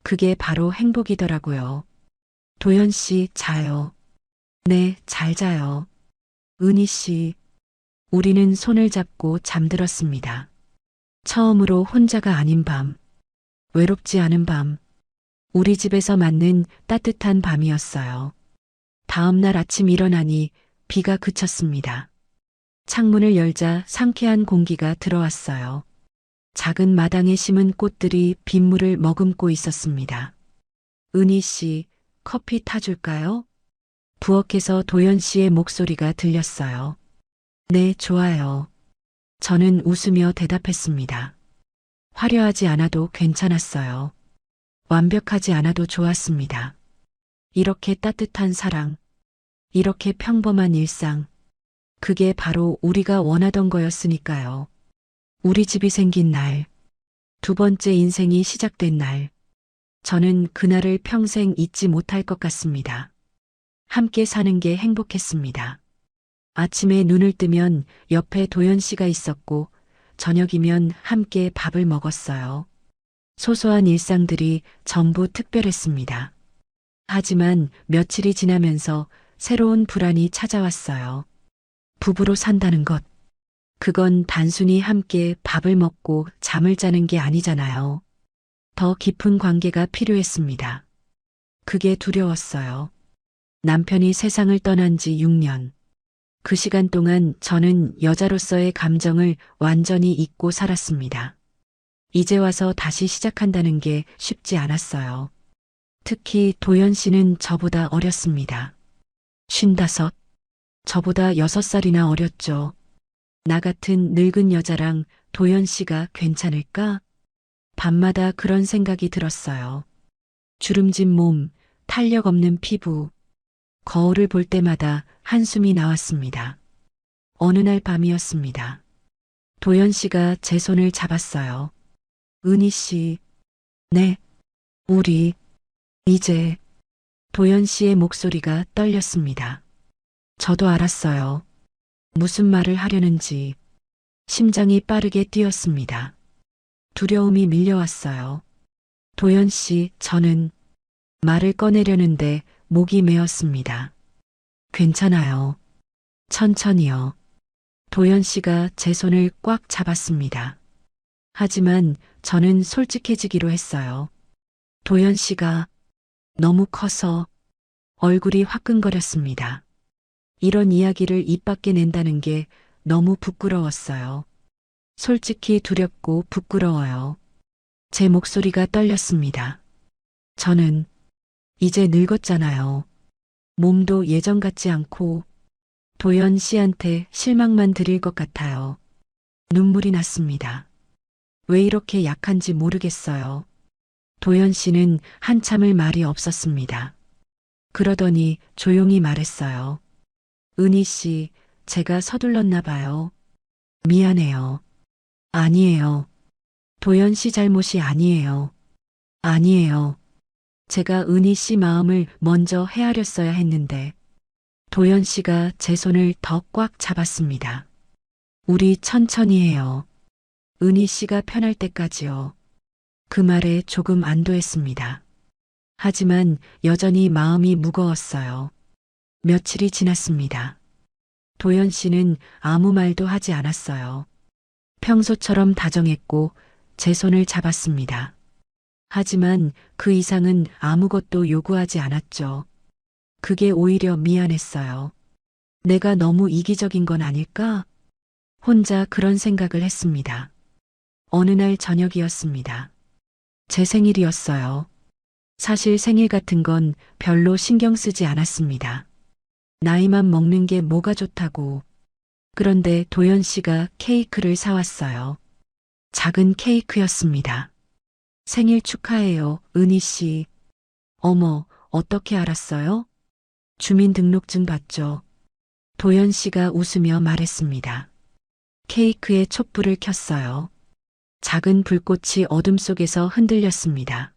그게 바로 행복이더라고요. 도연 씨, 자요. 네, 잘 자요. 은희 씨. 우리는 손을 잡고 잠들었습니다. 처음으로 혼자가 아닌 밤. 외롭지 않은 밤. 우리 집에서 맞는 따뜻한 밤이었어요. 다음 날 아침 일어나니 비가 그쳤습니다. 창문을 열자 상쾌한 공기가 들어왔어요. 작은 마당에 심은 꽃들이 빗물을 머금고 있었습니다. 은희 씨, 커피 타줄까요? 부엌에서 도연 씨의 목소리가 들렸어요. 네, 좋아요. 저는 웃으며 대답했습니다. 화려하지 않아도 괜찮았어요. 완벽하지 않아도 좋았습니다. 이렇게 따뜻한 사랑, 이렇게 평범한 일상, 그게 바로 우리가 원하던 거였으니까요. 우리 집이 생긴 날, 두 번째 인생이 시작된 날, 저는 그날을 평생 잊지 못할 것 같습니다. 함께 사는 게 행복했습니다. 아침에 눈을 뜨면 옆에 도연 씨가 있었고, 저녁이면 함께 밥을 먹었어요. 소소한 일상들이 전부 특별했습니다. 하지만 며칠이 지나면서 새로운 불안이 찾아왔어요. 부부로 산다는 것. 그건 단순히 함께 밥을 먹고 잠을 자는 게 아니잖아요. 더 깊은 관계가 필요했습니다. 그게 두려웠어요. 남편이 세상을 떠난 지 6년. 그 시간 동안 저는 여자로서의 감정을 완전히 잊고 살았습니다. 이제 와서 다시 시작한다는 게 쉽지 않았어요. 특히 도연 씨는 저보다 어렸습니다. 55. 저보다 6살이나 어렸죠. 나 같은 늙은 여자랑 도연 씨가 괜찮을까? 밤마다 그런 생각이 들었어요. 주름진 몸, 탄력 없는 피부, 거울을 볼 때마다 한숨이 나왔습니다. 어느 날 밤이었습니다. 도연 씨가 제 손을 잡았어요. 은희 씨, 네, 우리, 이제, 도연 씨의 목소리가 떨렸습니다. 저도 알았어요. 무슨 말을 하려는지. 심장이 빠르게 뛰었습니다. 두려움이 밀려왔어요. 도연 씨, 저는 말을 꺼내려는데 목이 메었습니다. 괜찮아요. 천천히요. 도연 씨가 제 손을 꽉 잡았습니다. 하지만 저는 솔직해지기로 했어요. 도연 씨가 너무 커서 얼굴이 화끈거렸습니다. 이런 이야기를 입 밖에 낸다는 게 너무 부끄러웠어요. 솔직히 두렵고 부끄러워요. 제 목소리가 떨렸습니다. 저는 이제 늙었잖아요. 몸도 예전 같지 않고 도연 씨한테 실망만 드릴 것 같아요. 눈물이 났습니다. 왜 이렇게 약한지 모르겠어요. 도연 씨는 한참을 말이 없었습니다. 그러더니 조용히 말했어요. 은희 씨, 제가 서둘렀나 봐요. 미안해요. 아니에요. 도연 씨 잘못이 아니에요. 아니에요. 제가 은희 씨 마음을 먼저 헤아렸어야 했는데, 도연 씨가 제 손을 더 꽉 잡았습니다. 우리 천천히 해요. 은희 씨가 편할 때까지요. 그 말에 조금 안도했습니다. 하지만 여전히 마음이 무거웠어요. 며칠이 지났습니다. 도연 씨는 아무 말도 하지 않았어요. 평소처럼 다정했고 제 손을 잡았습니다. 하지만 그 이상은 아무것도 요구하지 않았죠. 그게 오히려 미안했어요. 내가 너무 이기적인 건 아닐까? 혼자 그런 생각을 했습니다. 어느 날 저녁이었습니다. 제 생일이었어요. 사실 생일 같은 건 별로 신경 쓰지 않았습니다. 나이만 먹는 게 뭐가 좋다고. 그런데 도연 씨가 케이크를 사왔어요. 작은 케이크였습니다. 생일 축하해요, 은희 씨. 어머, 어떻게 알았어요? 주민등록증 봤죠. 도연 씨가 웃으며 말했습니다. 케이크에 촛불을 켰어요. 작은 불꽃이 어둠 속에서 흔들렸습니다.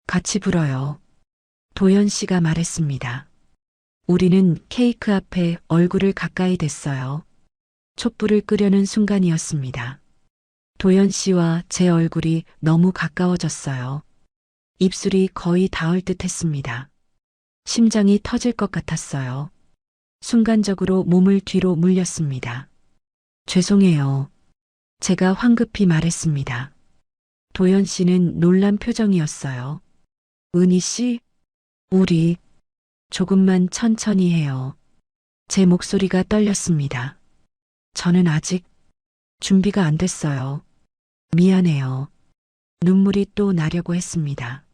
같이 불어요. 도연 씨가 말했습니다. 우리는 케이크 앞에 얼굴을 가까이 댔어요. 촛불을 끄려는 순간이었습니다. 도연 씨와 제 얼굴이 너무 가까워졌어요. 입술이 거의 닿을 듯 했습니다. 심장이 터질 것 같았어요. 순간적으로 몸을 뒤로 물렸습니다. 죄송해요. 제가 황급히 말했습니다. 도연 씨는 놀란 표정이었어요. 은희 씨, 우리 조금만 천천히 해요. 제 목소리가 떨렸습니다. 저는 아직 준비가 안 됐어요. 미안해요. 눈물이 또 나려고 했습니다.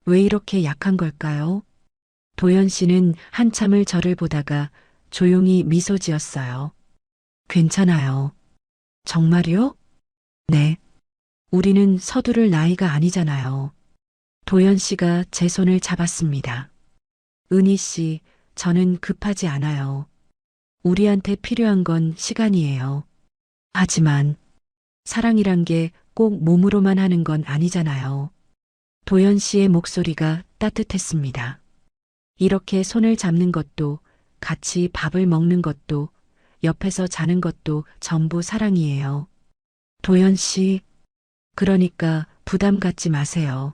왜 이렇게 약한 걸까요? 도연 씨는 한참을 저를 보다가 조용히 미소 지었어요. 괜찮아요. 정말요? 네. 우리는 서두를 나이가 아니잖아요. 도연 씨가 제 손을 잡았습니다. 은희 씨, 저는 급하지 않아요. 우리한테 필요한 건 시간이에요. 하지만 사랑이란 게 꼭 몸으로만 하는 건 아니잖아요. 도연 씨의 목소리가 따뜻했습니다. 이렇게 손을 잡는 것도, 같이 밥을 먹는 것도, 옆에서 자는 것도 전부 사랑이에요. 도연 씨, 그러니까 부담 갖지 마세요.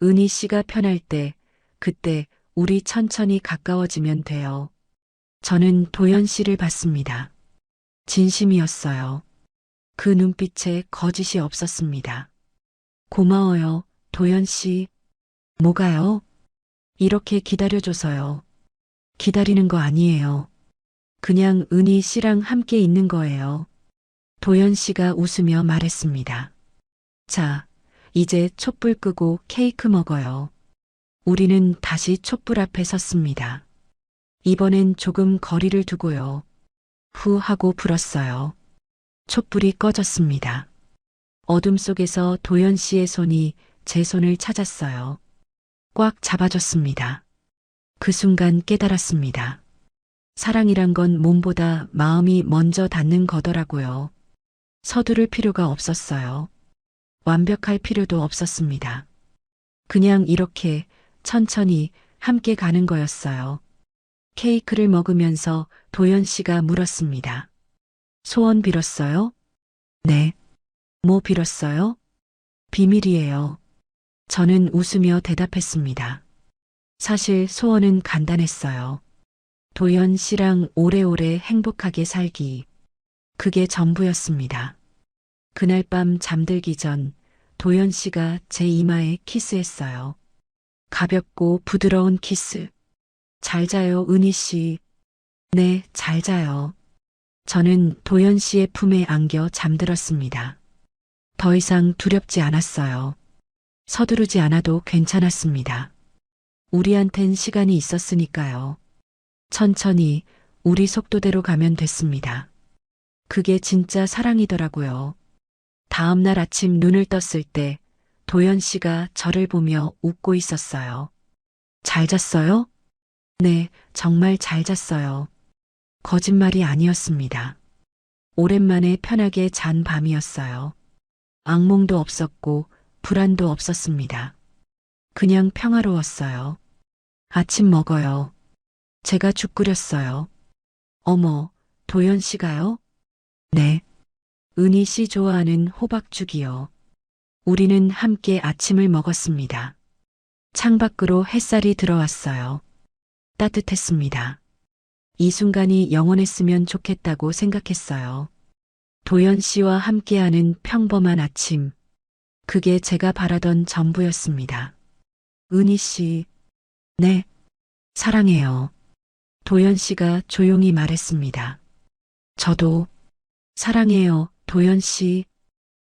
은희 씨가 편할 때, 그때 우리 천천히 가까워지면 돼요. 저는 도연 씨를 봤습니다. 진심이었어요. 그 눈빛에 거짓이 없었습니다. 고마워요, 도연 씨. 뭐가요? 이렇게 기다려줘서요. 기다리는 거 아니에요. 그냥 은희 씨랑 함께 있는 거예요. 도연 씨가 웃으며 말했습니다. 자, 이제 촛불 끄고 케이크 먹어요. 우리는 다시 촛불 앞에 섰습니다. 이번엔 조금 거리를 두고요. 후 하고 불었어요. 촛불이 꺼졌습니다. 어둠 속에서 도연 씨의 손이 제 손을 찾았어요. 꽉 잡아줬습니다. 그 순간 깨달았습니다. 사랑이란 건 몸보다 마음이 먼저 닿는 거더라고요. 서두를 필요가 없었어요. 완벽할 필요도 없었습니다. 그냥 이렇게 천천히 함께 가는 거였어요. 케이크를 먹으면서 도연 씨가 물었습니다. 소원 빌었어요? 네. 뭐 빌었어요? 비밀이에요. 저는 웃으며 대답했습니다. 사실 소원은 간단했어요. 도연 씨랑 오래오래 행복하게 살기. 그게 전부였습니다. 그날 밤 잠들기 전 도연 씨가 제 이마에 키스했어요. 가볍고 부드러운 키스. 잘 자요, 은희 씨. 네, 잘 자요. 저는 도연 씨의 품에 안겨 잠들었습니다. 더 이상 두렵지 않았어요. 서두르지 않아도 괜찮았습니다. 우리한텐 시간이 있었으니까요. 천천히 우리 속도대로 가면 됐습니다. 그게 진짜 사랑이더라고요. 다음 날 아침 눈을 떴을 때 도연 씨가 저를 보며 웃고 있었어요. 잘 잤어요? 네, 정말 잘 잤어요. 거짓말이 아니었습니다. 오랜만에 편하게 잔 밤이었어요. 악몽도 없었고 불안도 없었습니다. 그냥 평화로웠어요. 아침 먹어요. 제가 죽 끓였어요. 어머, 도연 씨가요? 네. 은희 씨 좋아하는 호박죽이요. 우리는 함께 아침을 먹었습니다. 창밖으로 햇살이 들어왔어요. 따뜻했습니다. 이 순간이 영원했으면 좋겠다고 생각했어요. 도연 씨와 함께하는 평범한 아침. 그게 제가 바라던 전부였습니다. 은희 씨. 네. 사랑해요. 도연 씨가 조용히 말했습니다. 저도 사랑해요, 도연 씨.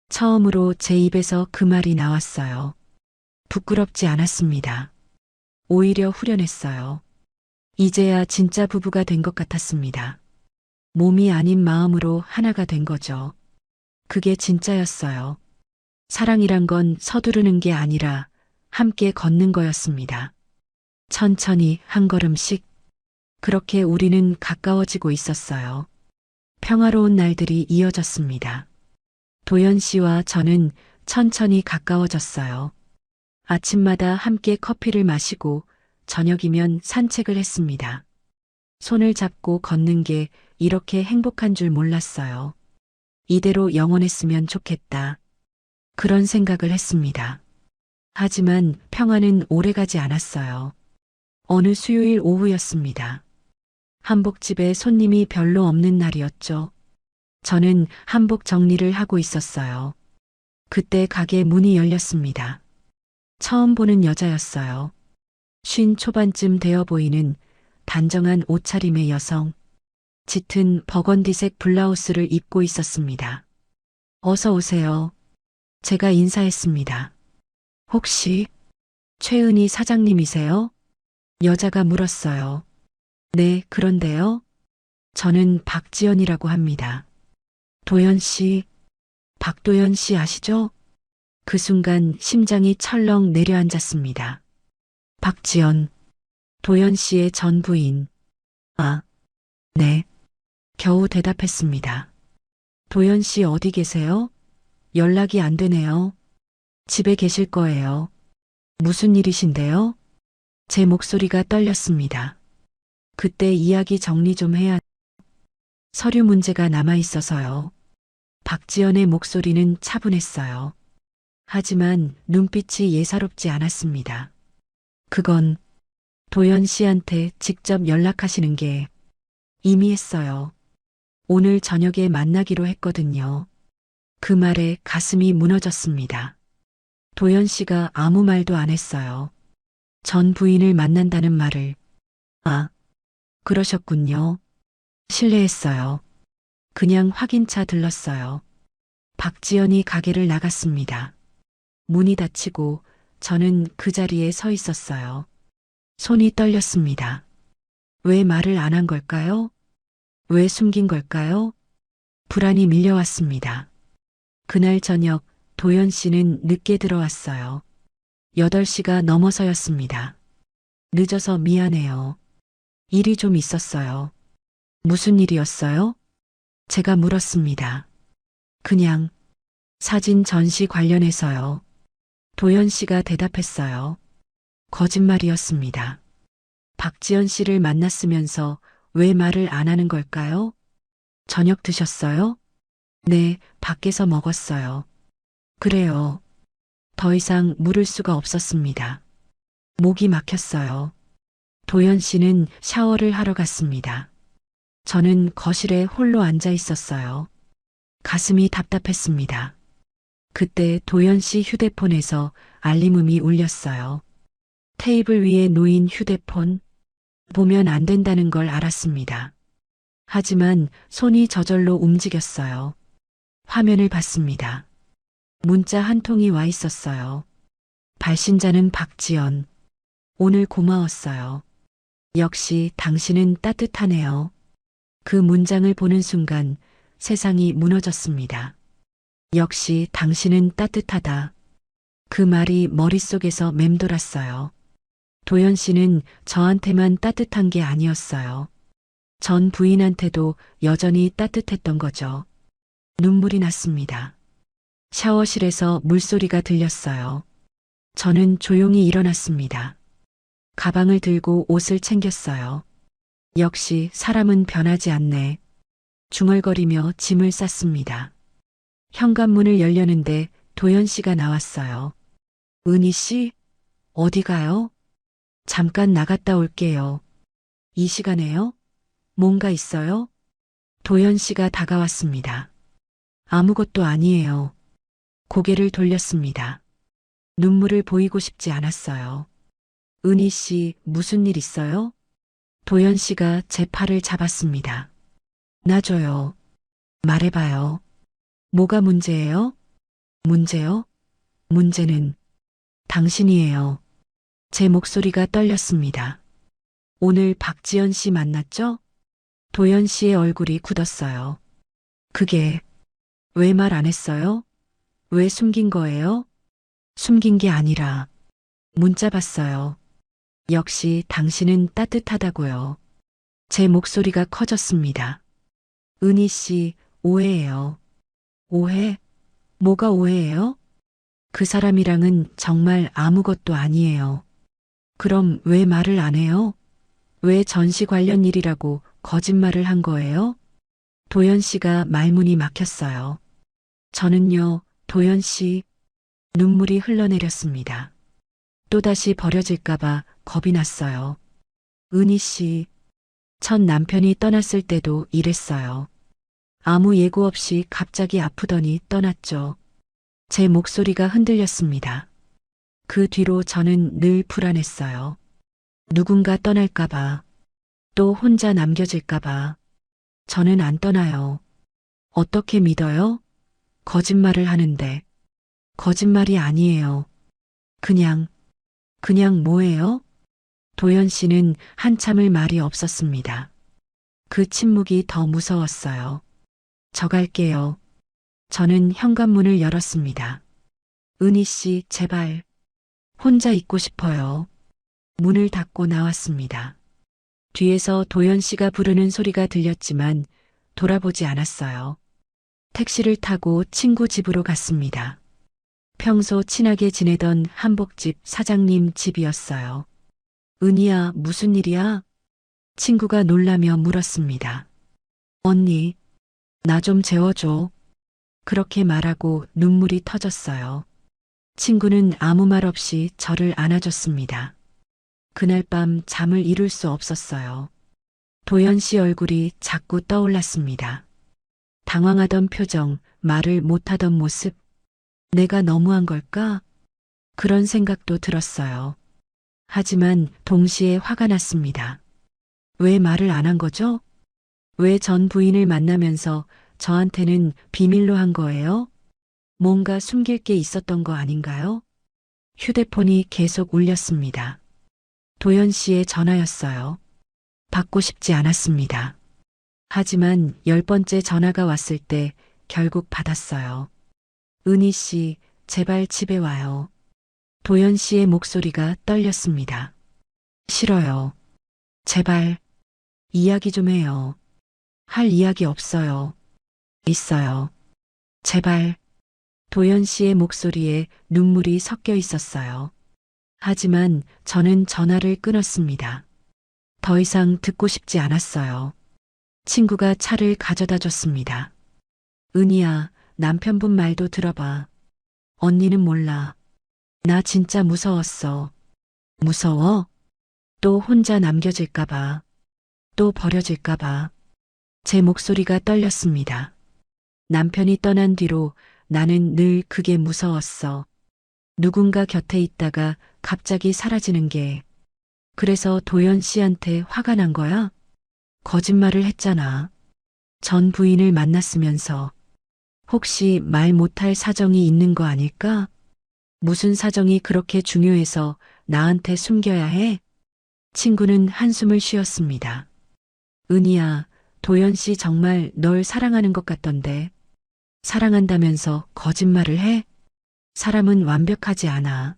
처음으로 제 입에서 그 말이 나왔어요. 부끄럽지 않았습니다. 오히려 후련했어요. 이제야 진짜 부부가 된 것 같았습니다. 몸이 아닌 마음으로 하나가 된 거죠. 그게 진짜였어요. 사랑이란 건 서두르는 게 아니라 함께 걷는 거였습니다. 천천히 한 걸음씩. 그렇게 우리는 가까워지고 있었어요. 평화로운 날들이 이어졌습니다. 도연 씨와 저는 천천히 가까워졌어요. 아침마다 함께 커피를 마시고 저녁이면 산책을 했습니다. 손을 잡고 걷는 게 이렇게 행복한 줄 몰랐어요. 이대로 영원했으면 좋겠다. 그런 생각을 했습니다. 하지만 평화는 오래가지 않았어요. 어느 수요일 오후였습니다. 한복집에 손님이 별로 없는 날이었죠. 저는 한복 정리를 하고 있었어요. 그때 가게 문이 열렸습니다. 처음 보는 여자였어요. 쉰 초반쯤 되어 보이는 단정한 옷차림의 여성. 짙은 버건디색 블라우스를 입고 있었습니다. 어서 오세요. 제가 인사했습니다. 혹시 최은희 사장님이세요? 여자가 물었어요. 네, 그런데요. 저는 박지연이라고 합니다. 도연 씨, 박도연 씨 아시죠? 그 순간 심장이 철렁 내려앉았습니다. 박지연, 도연 씨의 전 부인. 아, 네. 겨우 대답했습니다. 도연 씨 어디 계세요? 연락이 안 되네요. 집에 계실 거예요. 무슨 일이신데요? 제 목소리가 떨렸습니다. 그때 이야기 정리 좀 해야 서류 문제가 남아 있어서요. 박지연의 목소리는 차분했어요. 하지만 눈빛이 예사롭지 않았습니다. 그건 도연 씨한테 직접 연락하시는 게 이미 했어요. 오늘 저녁에 만나기로 했거든요. 그 말에 가슴이 무너졌습니다. 도연 씨가 아무 말도 안 했어요. 전 부인을 만난다는 말을. 아, 그러셨군요. 실례했어요. 그냥 확인차 들렀어요. 박지연이 가게를 나갔습니다. 문이 닫히고 저는 그 자리에 서 있었어요. 손이 떨렸습니다. 왜 말을 안 한 걸까요? 왜 숨긴 걸까요? 불안이 밀려왔습니다. 그날 저녁 도연 씨는 늦게 들어왔어요. 8시가 넘어서였습니다. 늦어서 미안해요. 일이 좀 있었어요. 무슨 일이었어요? 제가 물었습니다. 그냥 사진 전시 관련해서요. 도연 씨가 대답했어요. 거짓말이었습니다. 박지연 씨를 만났으면서 왜 말을 안 하는 걸까요? 저녁 드셨어요? 네, 밖에서 먹었어요. 그래요. 더 이상 물을 수가 없었습니다. 목이 막혔어요. 도연 씨는 샤워를 하러 갔습니다. 저는 거실에 홀로 앉아 있었어요. 가슴이 답답했습니다. 그때 도연 씨 휴대폰에서 알림음이 울렸어요. 테이블 위에 놓인 휴대폰. 보면 안 된다는 걸 알았습니다. 하지만 손이 저절로 움직였어요. 화면을 봤습니다. 문자 한 통이 와 있었어요. 발신자는 박지연. 오늘 고마웠어요. 역시 당신은 따뜻하네요. 그 문장을 보는 순간 세상이 무너졌습니다. 역시 당신은 따뜻하다. 그 말이 머릿속에서 맴돌았어요. 도연 씨는 저한테만 따뜻한 게 아니었어요. 전 부인한테도 여전히 따뜻했던 거죠. 눈물이 났습니다. 샤워실에서 물소리가 들렸어요. 저는 조용히 일어났습니다. 가방을 들고 옷을 챙겼어요. 역시 사람은 변하지 않네. 중얼거리며 짐을 쌌습니다. 현관문을 열려는데 도연 씨가 나왔어요. 은희 씨, 어디 가요? 잠깐 나갔다 올게요. 이 시간에요? 뭔가 있어요? 도연 씨가 다가왔습니다. 아무것도 아니에요. 고개를 돌렸습니다. 눈물을 보이고 싶지 않았어요. 은희 씨, 무슨 일 있어요? 도연 씨가 제 팔을 잡았습니다. 놔줘요. 말해봐요. 뭐가 문제예요? 문제요? 문제는 당신이에요. 제 목소리가 떨렸습니다. 오늘 박지연 씨 만났죠? 도연 씨의 얼굴이 굳었어요. 그게 왜 말 안 했어요? 왜 숨긴 거예요? 숨긴 게 아니라 문자 봤어요. 역시 당신은 따뜻하다고요. 제 목소리가 커졌습니다. 은희 씨, 오해예요. 오해? 뭐가 오해예요? 그 사람이랑은 정말 아무것도 아니에요. 그럼 왜 말을 안 해요? 왜 전시 관련 일이라고 거짓말을 한 거예요? 도연 씨가 말문이 막혔어요. 저는요, 도연 씨, 눈물이 흘러내렸습니다. 또다시 버려질까봐 겁이 났어요. 은희 씨, 첫 남편이 떠났을 때도 이랬어요. 아무 예고 없이 갑자기 아프더니 떠났죠. 제 목소리가 흔들렸습니다. 그 뒤로 저는 늘 불안했어요. 누군가 떠날까봐, 또 혼자 남겨질까봐. 저는 안 떠나요. 어떻게 믿어요? 거짓말을 하는데. 거짓말이 아니에요. 그냥 뭐예요? 도연 씨는 한참을 말이 없었습니다. 그 침묵이 더 무서웠어요. 저 갈게요. 저는 현관문을 열었습니다. 은희 씨, 제발. 혼자 있고 싶어요. 문을 닫고 나왔습니다. 뒤에서 도연 씨가 부르는 소리가 들렸지만 돌아보지 않았어요. 택시를 타고 친구 집으로 갔습니다. 평소 친하게 지내던 한복집 사장님 집이었어요. 은희야, 무슨 일이야? 친구가 놀라며 물었습니다. 언니, 나 좀 재워줘. 그렇게 말하고 눈물이 터졌어요. 친구는 아무 말 없이 저를 안아줬습니다. 그날 밤 잠을 이룰 수 없었어요. 도연 씨 얼굴이 자꾸 떠올랐습니다. 당황하던 표정, 말을 못하던 모습. 내가 너무한 걸까? 그런 생각도 들었어요. 하지만 동시에 화가 났습니다. 왜 말을 안 한 거죠? 왜 전 부인을 만나면서 저한테는 비밀로 한 거예요? 뭔가 숨길 게 있었던 거 아닌가요? 휴대폰이 계속 울렸습니다. 도연 씨의 전화였어요. 받고 싶지 않았습니다. 하지만 10번째 전화가 왔을 때 결국 받았어요. 은희 씨, 제발 집에 와요. 도연 씨의 목소리가 떨렸습니다. 싫어요. 제발, 이야기 좀 해요. 할 이야기 없어요. 있어요. 제발. 도연 씨의 목소리에 눈물이 섞여 있었어요. 하지만 저는 전화를 끊었습니다. 더 이상 듣고 싶지 않았어요. 친구가 차를 가져다 줬습니다. 은희야, 남편분 말도 들어봐. 언니는 몰라. 나 진짜 무서웠어. 무서워? 또 혼자 남겨질까봐. 또 버려질까봐. 제 목소리가 떨렸습니다. 남편이 떠난 뒤로 나는 늘 그게 무서웠어. 누군가 곁에 있다가 갑자기 사라지는 게. 그래서 도연 씨한테 화가 난 거야? 거짓말을 했잖아. 전 부인을 만났으면서. 혹시 말 못할 사정이 있는 거 아닐까? 무슨 사정이 그렇게 중요해서 나한테 숨겨야 해? 친구는 한숨을 쉬었습니다. 은희야, 도연 씨 정말 널 사랑하는 것 같던데. 사랑한다면서 거짓말을 해? 사람은 완벽하지 않아.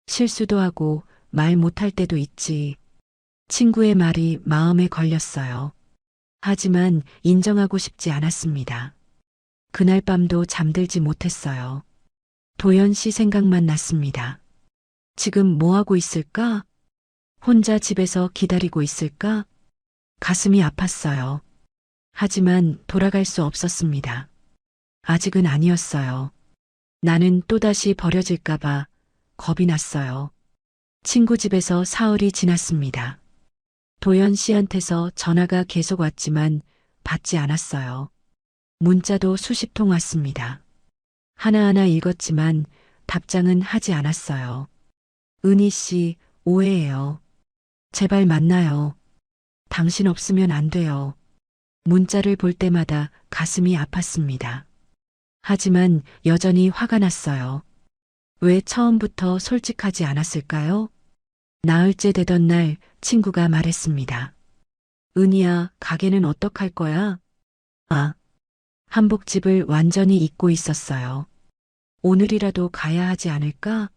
실수도 하고 말 못할 때도 있지. 친구의 말이 마음에 걸렸어요. 하지만 인정하고 싶지 않았습니다. 그날 밤도 잠들지 못했어요. 도연 씨 생각만 났습니다. 지금 뭐 하고 있을까? 혼자 집에서 기다리고 있을까? 가슴이 아팠어요. 하지만 돌아갈 수 없었습니다. 아직은 아니었어요. 나는 또다시 버려질까봐 겁이 났어요. 친구 집에서 사흘이 지났습니다. 도연 씨한테서 전화가 계속 왔지만 받지 않았어요. 문자도 수십 통 왔습니다. 하나하나 읽었지만 답장은 하지 않았어요. 은희 씨, 오해해요. 제발 만나요. 당신 없으면 안 돼요. 문자를 볼 때마다 가슴이 아팠습니다. 하지만 여전히 화가 났어요. 왜 처음부터 솔직하지 않았을까요? 나흘째 되던 날 친구가 말했습니다. 은희야, 가게는 어떡할 거야? 아, 한복집을 완전히 잊고 있었어요. 오늘이라도 가야 하지 않을까?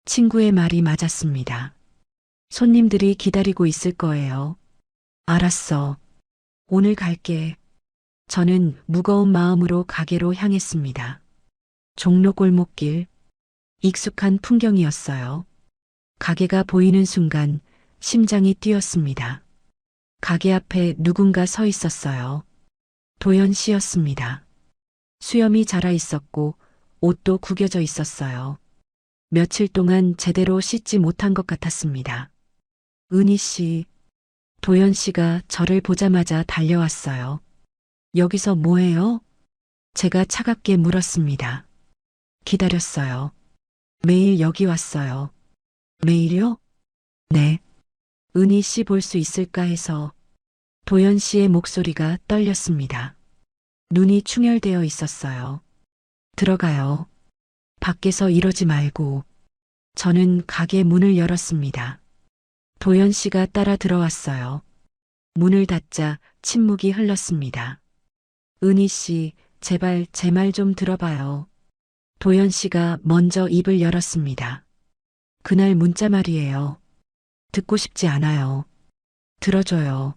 친구의 말이 맞았습니다. 손님들이 기다리고 있을 거예요. 알았어. 오늘 갈게. 저는 무거운 마음으로 가게로 향했습니다. 종로 골목길. 익숙한 풍경이었어요. 가게가 보이는 순간 심장이 뛰었습니다. 가게 앞에 누군가 서 있었어요. 도연 씨였습니다. 수염이 자라 있었고 옷도 구겨져 있었어요. 며칠 동안 제대로 씻지 못한 것 같았습니다. 은희 씨, 도연 씨가 저를 보자마자 달려왔어요. 여기서 뭐해요? 제가 차갑게 물었습니다. 기다렸어요. 매일 여기 왔어요. 매일요? 네. 은희 씨 볼 수 있을까 해서 도연 씨의 목소리가 떨렸습니다. 눈이 충혈되어 있었어요. 들어가요. 밖에서 이러지 말고. 저는 가게 문을 열었습니다. 도연 씨가 따라 들어왔어요. 문을 닫자 침묵이 흘렀습니다. 은희 씨, 제발 제 말 좀 들어봐요. 도연 씨가 먼저 입을 열었습니다. 그날 문자 말이에요. 듣고 싶지 않아요. 들어줘요.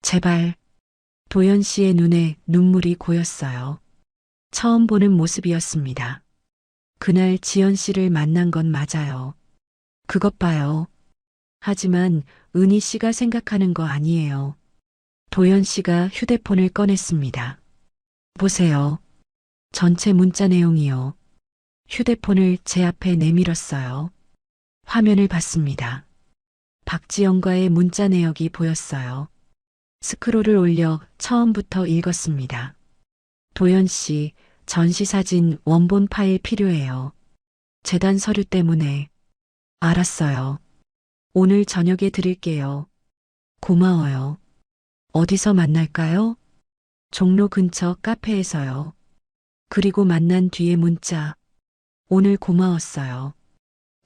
제발. 도연 씨의 눈에 눈물이 고였어요. 처음 보는 모습이었습니다. 그날 지연 씨를 만난 건 맞아요. 그것 봐요. 하지만 은희 씨가 생각하는 거 아니에요. 도연 씨가 휴대폰을 꺼냈습니다. 보세요. 전체 문자 내용이요. 휴대폰을 제 앞에 내밀었어요. 화면을 봤습니다. 박지영과의 문자 내역이 보였어요. 스크롤을 올려 처음부터 읽었습니다. 도연 씨, 전시사진 원본 파일 필요해요. 재단 서류 때문에. 알았어요. 오늘 저녁에 드릴게요. 고마워요. 어디서 만날까요? 종로 근처 카페에서요. 그리고 만난 뒤에 문자. 오늘 고마웠어요.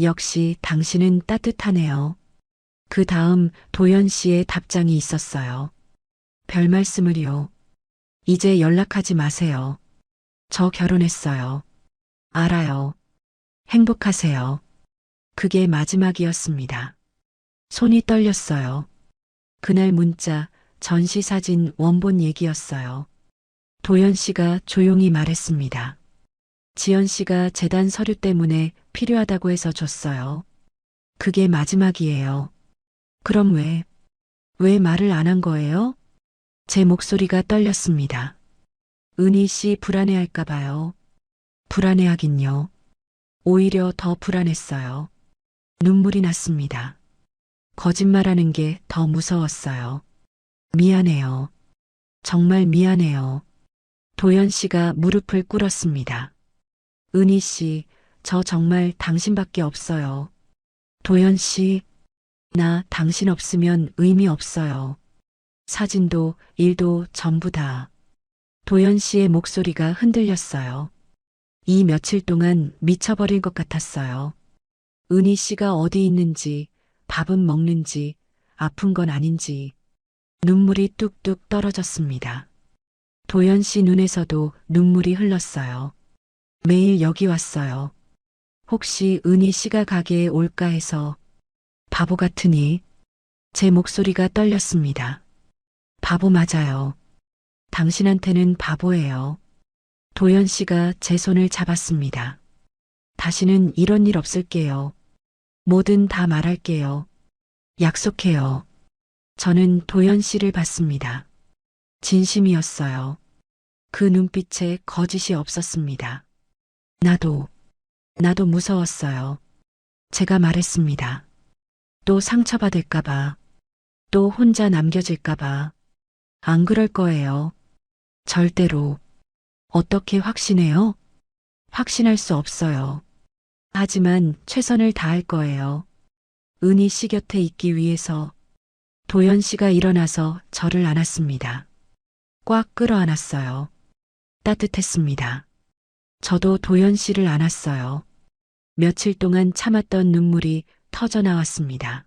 역시 당신은 따뜻하네요. 그 다음 도연 씨의 답장이 있었어요. 별 말씀을요. 이제 연락하지 마세요. 저 결혼했어요. 알아요. 행복하세요. 그게 마지막이었습니다. 손이 떨렸어요. 그날 문자, 전시사진 원본 얘기였어요. 도연 씨가 조용히 말했습니다. 지연 씨가 재단 서류 때문에 필요하다고 해서 줬어요. 그게 마지막이에요. 그럼 왜 말을 안 한 거예요? 제 목소리가 떨렸습니다. 은희 씨 불안해할까 봐요. 불안해하긴요. 오히려 더 불안했어요. 눈물이 났습니다. 거짓말하는 게 더 무서웠어요. 미안해요. 정말 미안해요. 도연 씨가 무릎을 꿇었습니다. 은희 씨, 저 정말 당신밖에 없어요. 도연 씨, 나 당신 없으면 의미 없어요. 사진도, 일도 전부 다. 도연 씨의 목소리가 흔들렸어요. 이 며칠 동안 미쳐버릴 것 같았어요. 은희 씨가 어디 있는지, 밥은 먹는지, 아픈 건 아닌지. 눈물이 뚝뚝 떨어졌습니다. 도연 씨 눈에서도 눈물이 흘렀어요. 매일 여기 왔어요. 혹시 은희 씨가 가게에 올까 해서. 바보 같으니. 제 목소리가 떨렸습니다. 바보 맞아요. 당신한테는 바보예요. 도연 씨가 제 손을 잡았습니다. 다시는 이런 일 없을게요. 뭐든 다 말할게요. 약속해요. 저는 도연 씨를 봤습니다. 진심이었어요. 그 눈빛에 거짓이 없었습니다. 나도 무서웠어요. 제가 말했습니다. 또 상처받을까봐, 또 혼자 남겨질까봐. 안 그럴 거예요. 절대로. 어떻게 확신해요? 확신할 수 없어요. 하지만 최선을 다할 거예요. 은희 씨 곁에 있기 위해서. 도연 씨가 일어나서 저를 안았습니다. 꽉 끌어안았어요. 따뜻했습니다. 저도 도연 씨를 안았어요. 며칠 동안 참았던 눈물이 터져 나왔습니다.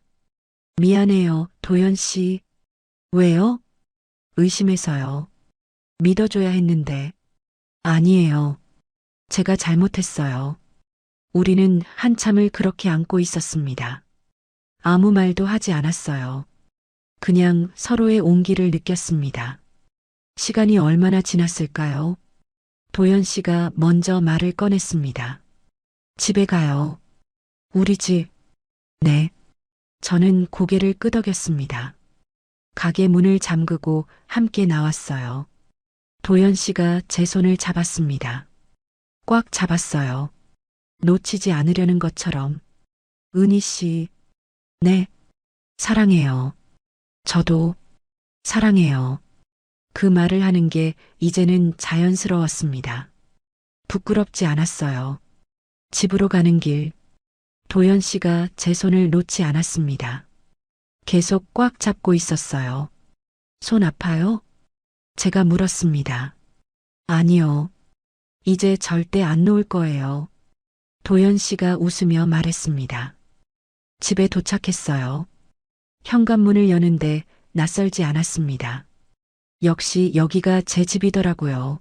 미안해요, 도연 씨. 왜요? 의심해서요. 믿어줘야 했는데. 아니에요. 제가 잘못했어요. 우리는 한참을 그렇게 안고 있었습니다. 아무 말도 하지 않았어요. 그냥 서로의 온기를 느꼈습니다. 시간이 얼마나 지났을까요? 도연 씨가 먼저 말을 꺼냈습니다. 집에 가요. 우리 집. 네. 저는 고개를 끄덕였습니다. 가게 문을 잠그고 함께 나왔어요. 도연 씨가 제 손을 잡았습니다. 꽉 잡았어요. 놓치지 않으려는 것처럼. 은희 씨. 네. 사랑해요. 저도 사랑해요. 그 말을 하는 게 이제는 자연스러웠습니다. 부끄럽지 않았어요. 집으로 가는 길. 도연 씨가 제 손을 놓지 않았습니다. 계속 꽉 잡고 있었어요. 손 아파요? 제가 물었습니다. 아니요. 이제 절대 안 놓을 거예요. 도연 씨가 웃으며 말했습니다. 집에 도착했어요. 현관문을 여는데 낯설지 않았습니다. 역시 여기가 제 집이더라고요.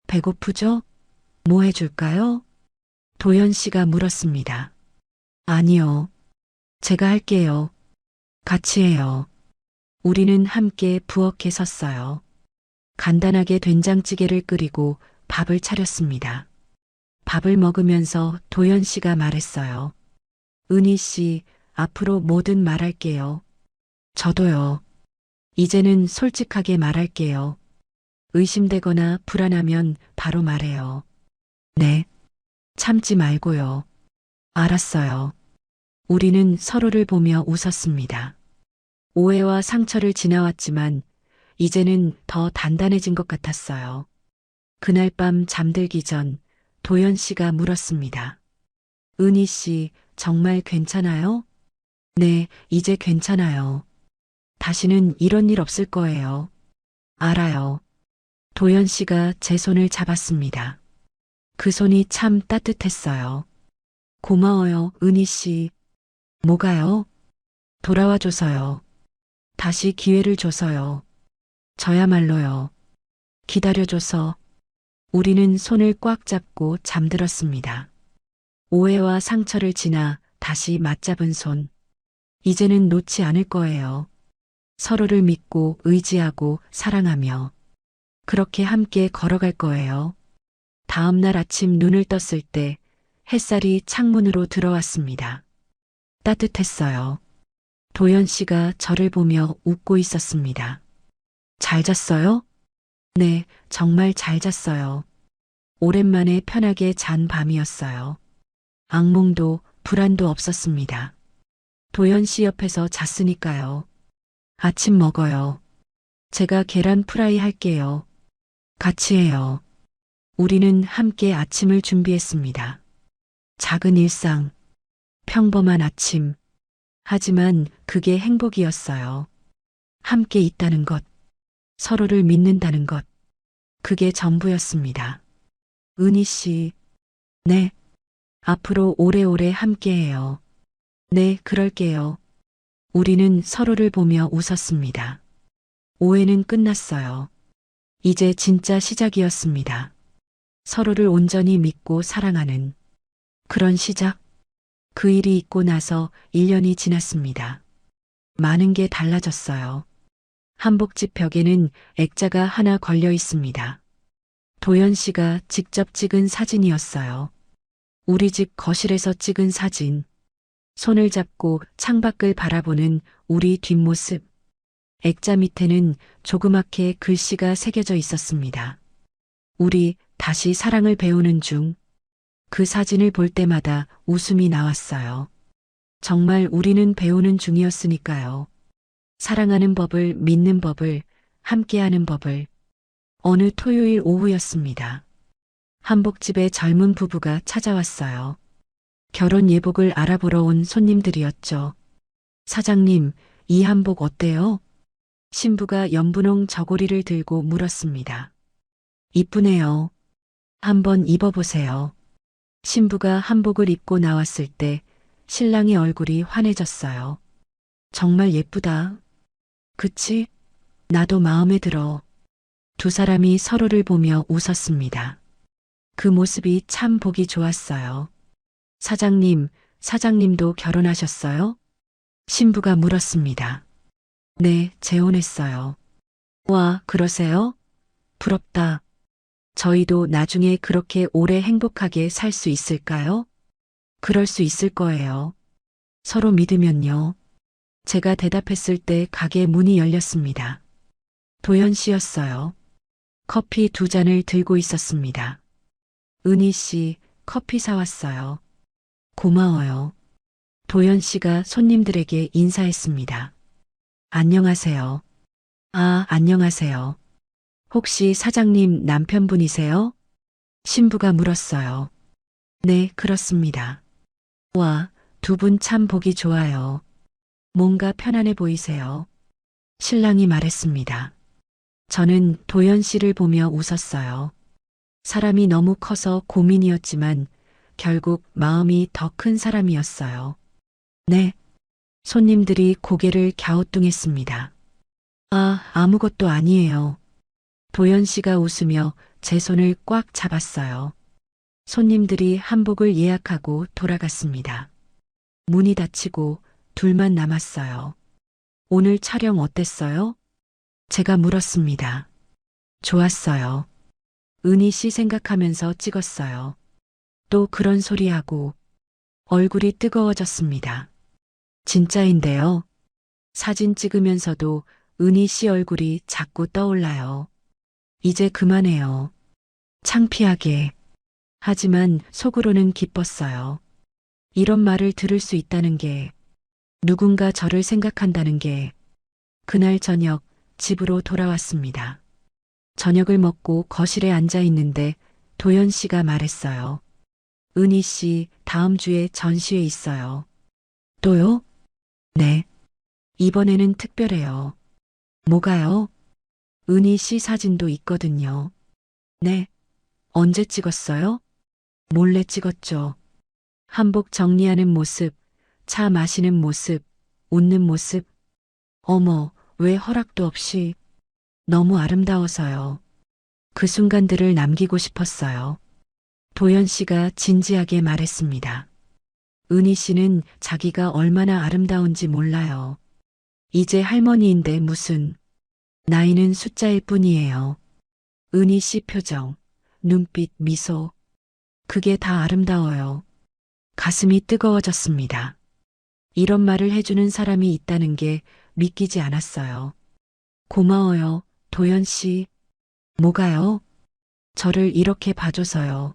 배고프죠? 뭐 해줄까요? 도연 씨가 물었습니다. 아니요. 제가 할게요. 같이 해요. 우리는 함께 부엌에 섰어요. 간단하게 된장찌개를 끓이고 밥을 차렸습니다. 밥을 먹으면서 도연 씨가 말했어요. 은희 씨, 앞으로 뭐든 말할게요. 저도요. 이제는 솔직하게 말할게요. 의심되거나 불안하면 바로 말해요. 네. 참지 말고요. 알았어요. 우리는 서로를 보며 웃었습니다. 오해와 상처를 지나왔지만 이제는 더 단단해진 것 같았어요. 그날 밤 잠들기 전 도연 씨가 물었습니다. 은희 씨, 정말 괜찮아요? 네, 이제 괜찮아요. 다시는 이런 일 없을 거예요. 알아요. 도연 씨가 제 손을 잡았습니다. 그 손이 참 따뜻했어요. 고마워요, 은희 씨. 뭐가요? 돌아와줘서요. 다시 기회를 줘서요. 저야말로요. 기다려줘서. 우리는 손을 꽉 잡고 잠들었습니다. 오해와 상처를 지나 다시 맞잡은 손. 이제는 놓지 않을 거예요. 서로를 믿고 의지하고 사랑하며 그렇게 함께 걸어갈 거예요. 다음 날 아침 눈을 떴을 때 햇살이 창문으로 들어왔습니다. 따뜻했어요. 도연 씨가 저를 보며 웃고 있었습니다. 잘 잤어요? 네, 정말 잘 잤어요. 오랜만에 편하게 잔 밤이었어요. 악몽도 불안도 없었습니다. 도연 씨 옆에서 잤으니까요. 아침 먹어요. 제가 계란 프라이 할게요. 같이 해요. 우리는 함께 아침을 준비했습니다. 작은 일상, 평범한 아침. 하지만 그게 행복이었어요. 함께 있다는 것, 서로를 믿는다는 것. 그게 전부였습니다. 은희 씨, 네. 앞으로 오래오래 함께해요. 네, 그럴게요. 우리는 서로를 보며 웃었습니다. 오해는 끝났어요. 이제 진짜 시작이었습니다. 서로를 온전히 믿고 사랑하는 그런 시작. 그 일이 있고 나서 1년이 지났습니다. 많은 게 달라졌어요. 한복집 벽에는 액자가 하나 걸려 있습니다. 도연 씨가 직접 찍은 사진이었어요. 우리 집 거실에서 찍은 사진. 손을 잡고 창밖을 바라보는 우리 뒷모습. 액자 밑에는 조그맣게 글씨가 새겨져 있었습니다. 우리 다시 사랑을 배우는 중. 그 사진을 볼 때마다 웃음이 나왔어요. 정말 우리는 배우는 중이었으니까요. 사랑하는 법을, 믿는 법을, 함께하는 법을. 어느 토요일 오후였습니다. 한복집에 젊은 부부가 찾아왔어요. 결혼 예복을 알아보러 온 손님들이었죠. 사장님, 이 한복 어때요? 신부가 연분홍 저고리를 들고 물었습니다. 이쁘네요. 한번 입어보세요. 신부가 한복을 입고 나왔을 때 신랑의 얼굴이 환해졌어요. 정말 예쁘다. 그치? 나도 마음에 들어. 두 사람이 서로를 보며 웃었습니다. 그 모습이 참 보기 좋았어요. 사장님, 사장님도 결혼하셨어요? 신부가 물었습니다. 네, 재혼했어요. 와, 그러세요? 부럽다. 저희도 나중에 그렇게 오래 행복하게 살 수 있을까요? 그럴 수 있을 거예요. 서로 믿으면요. 제가 대답했을 때 가게 문이 열렸습니다. 도연 씨였어요. 커피 2잔을 들고 있었습니다. 은희 씨, 커피 사왔어요. 고마워요. 도연 씨가 손님들에게 인사했습니다. 안녕하세요. 아, 안녕하세요. 혹시 사장님 남편분이세요? 신부가 물었어요. 네, 그렇습니다. 와, 두 분 참 보기 좋아요. 뭔가 편안해 보이세요. 신랑이 말했습니다. 저는 도연 씨를 보며 웃었어요. 사람이 너무 커서 고민이었지만 결국 마음이 더 큰 사람이었어요. 네. 손님들이 고개를 갸우뚱했습니다. 아무것도 아니에요. 도연 씨가 웃으며 제 손을 꽉 잡았어요. 손님들이 한복을 예약하고 돌아갔습니다. 문이 닫히고 둘만 남았어요. 오늘 촬영 어땠어요? 제가 물었습니다. 좋았어요. 은희 씨 생각하면서 찍었어요. 또 그런 소리하고 얼굴이 뜨거워졌습니다. 진짜인데요. 사진 찍으면서도 은희 씨 얼굴이 자꾸 떠올라요. 이제 그만해요. 창피하게. 하지만 속으로는 기뻤어요. 이런 말을 들을 수 있다는 게, 누군가 저를 생각한다는 게. 그날 저녁 집으로 돌아왔습니다. 저녁을 먹고 거실에 앉아 있는데 도연 씨가 말했어요. 은희 씨 다음 주에 전시회 있어요. 또요? 네. 이번에는 특별해요. 뭐가요? 은희 씨 사진도 있거든요. 네. 언제 찍었어요? 몰래 찍었죠. 한복 정리하는 모습, 차 마시는 모습, 웃는 모습. 어머, 왜 허락도 없이. 너무 아름다워서요. 그 순간들을 남기고 싶었어요. 도연 씨가 진지하게 말했습니다. 은희 씨는 자기가 얼마나 아름다운지 몰라요. 이제 할머니인데 무슨. 나이는 숫자일 뿐이에요. 은희 씨 표정, 눈빛, 미소. 그게 다 아름다워요. 가슴이 뜨거워졌습니다. 이런 말을 해주는 사람이 있다는 게 믿기지 않았어요. 고마워요, 도연 씨. 뭐가요? 저를 이렇게 봐줘서요.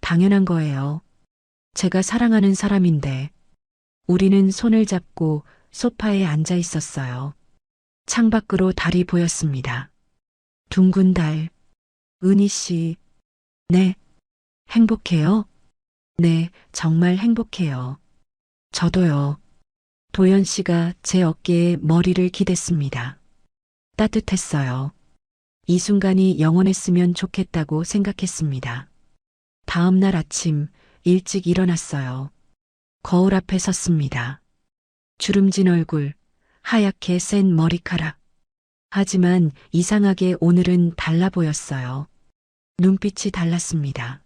당연한 거예요. 제가 사랑하는 사람인데. 우리는 손을 잡고 소파에 앉아 있었어요. 창밖으로 달이 보였습니다. 둥근 달. 은희 씨. 네. 행복해요? 네, 정말 행복해요. 저도요. 도연 씨가 제 어깨에 머리를 기댔습니다. 따뜻했어요. 이 순간이 영원했으면 좋겠다고 생각했습니다. 다음 날 아침 일찍 일어났어요. 거울 앞에 섰습니다. 주름진 얼굴, 하얗게 센 머리카락. 하지만 이상하게 오늘은 달라 보였어요. 눈빛이 달랐습니다.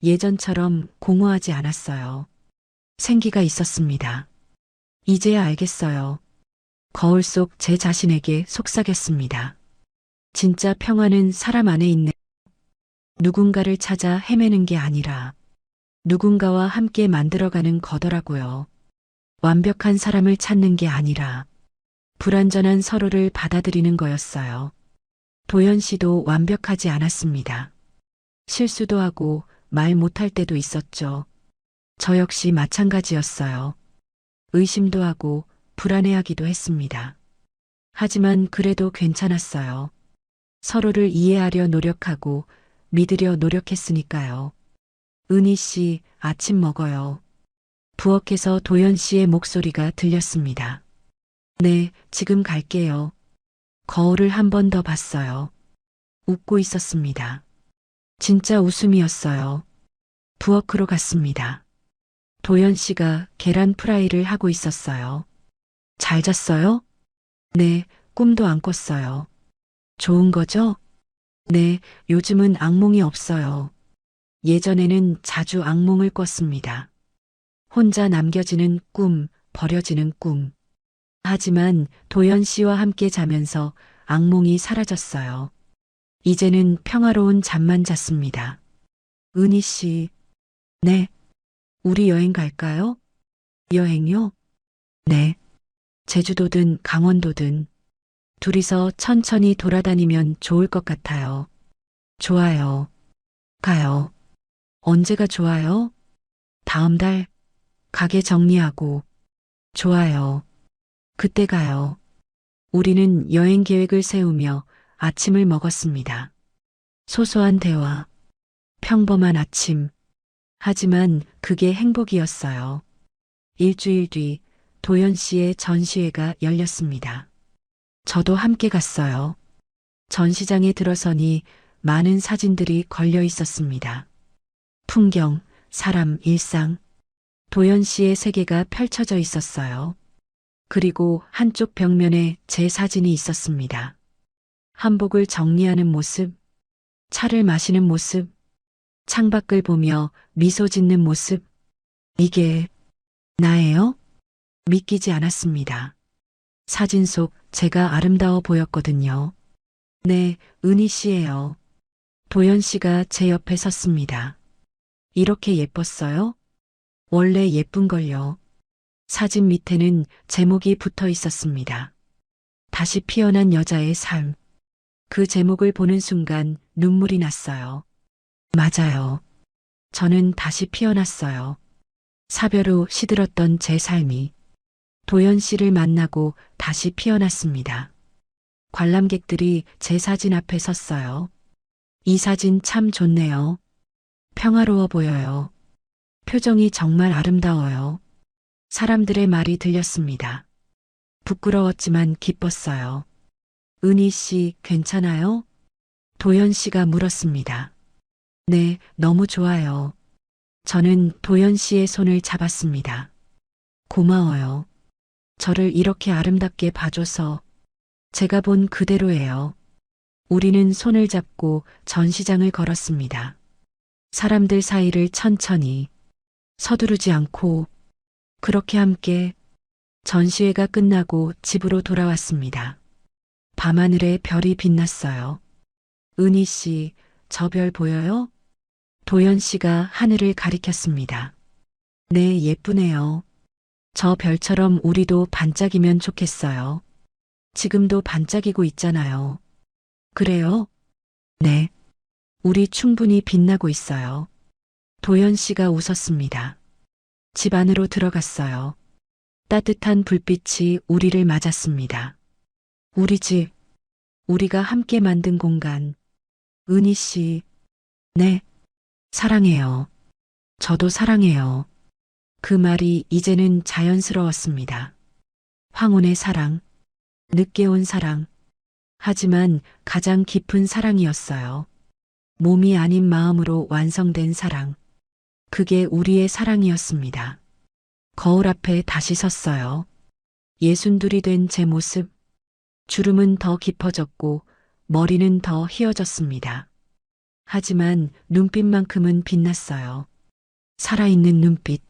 예전처럼 공허하지 않았어요. 생기가 있었습니다. 이제야 알겠어요. 거울 속 제 자신에게 속삭였습니다. 진짜 평화는 사람 안에 있네. 누군가를 찾아 헤매는 게 아니라 누군가와 함께 만들어가는 거더라고요. 완벽한 사람을 찾는 게 아니라 불완전한 서로를 받아들이는 거였어요. 도연 씨도 완벽하지 않았습니다. 실수도 하고 말 못할 때도 있었죠. 저 역시 마찬가지였어요. 의심도 하고 불안해하기도 했습니다. 하지만 그래도 괜찮았어요. 서로를 이해하려 노력하고 믿으려 노력했으니까요. 은희 씨, 아침 먹어요. 부엌에서 도연 씨의 목소리가 들렸습니다. 네, 지금 갈게요. 거울을 한 번 더 봤어요. 웃고 있었습니다. 진짜 웃음이었어요. 부엌으로 갔습니다. 도연 씨가 계란 프라이를 하고 있었어요. 잘 잤어요? 네, 꿈도 안 꿨어요. 좋은 거죠? 네, 요즘은 악몽이 없어요. 예전에는 자주 악몽을 꿨습니다. 혼자 남겨지는 꿈, 버려지는 꿈. 하지만 도연 씨와 함께 자면서 악몽이 사라졌어요. 이제는 평화로운 잠만 잤습니다. 은희 씨. 네. 우리 여행 갈까요? 여행요? 네. 제주도든 강원도든 둘이서 천천히 돌아다니면 좋을 것 같아요. 좋아요. 가요. 언제가 좋아요? 다음 달 가게 정리하고. 좋아요. 그때 가요. 우리는 여행 계획을 세우며 아침을 먹었습니다. 소소한 대화. 평범한 아침. 하지만 그게 행복이었어요. 일주일 뒤 도연 씨의 전시회가 열렸습니다. 저도 함께 갔어요. 전시장에 들어서니 많은 사진들이 걸려 있었습니다. 풍경, 사람, 일상. 도연 씨의 세계가 펼쳐져 있었어요. 그리고 한쪽 벽면에 제 사진이 있었습니다. 한복을 정리하는 모습, 차를 마시는 모습, 창밖을 보며 미소 짓는 모습. 이게 나예요? 믿기지 않았습니다. 사진 속 제가 아름다워 보였거든요. 네, 은희 씨예요. 도연 씨가 제 옆에 섰습니다. 이렇게 예뻤어요? 원래 예쁜걸요. 사진 밑에는 제목이 붙어 있었습니다. 다시 피어난 여자의 삶. 그 제목을 보는 순간 눈물이 났어요. 맞아요. 저는 다시 피어났어요. 사별 후 시들었던 제 삶이 도연 씨를 만나고 다시 피어났습니다. 관람객들이 제 사진 앞에 섰어요. 이 사진 참 좋네요. 평화로워 보여요. 표정이 정말 아름다워요. 사람들의 말이 들렸습니다. 부끄러웠지만 기뻤어요. 은희 씨, 괜찮아요? 도연 씨가 물었습니다. 네, 너무 좋아요. 저는 도연 씨의 손을 잡았습니다. 고마워요. 저를 이렇게 아름답게 봐줘서. 제가 본 그대로예요. 우리는 손을 잡고 전시장을 걸었습니다. 사람들 사이를 천천히, 서두르지 않고, 그렇게 함께 전시회가 끝나고 집으로 돌아왔습니다. 밤하늘에 별이 빛났어요. 은희 씨, 저 별 보여요? 도연 씨가 하늘을 가리켰습니다. 네, 예쁘네요. 저 별처럼 우리도 반짝이면 좋겠어요. 지금도 반짝이고 있잖아요. 그래요? 네. 우리 충분히 빛나고 있어요. 도연 씨가 웃었습니다. 집 안으로 들어갔어요. 따뜻한 불빛이 우리를 맞았습니다. 우리 집, 우리가 함께 만든 공간. 은희 씨, 네, 사랑해요. 저도 사랑해요. 그 말이 이제는 자연스러웠습니다. 황혼의 사랑, 늦게 온 사랑. 하지만 가장 깊은 사랑이었어요. 몸이 아닌 마음으로 완성된 사랑. 그게 우리의 사랑이었습니다. 거울 앞에 다시 섰어요. 예순둘이 된 제 모습. 주름은 더 깊어졌고 머리는 더 휘어졌습니다. 하지만 눈빛만큼은 빛났어요. 살아있는 눈빛.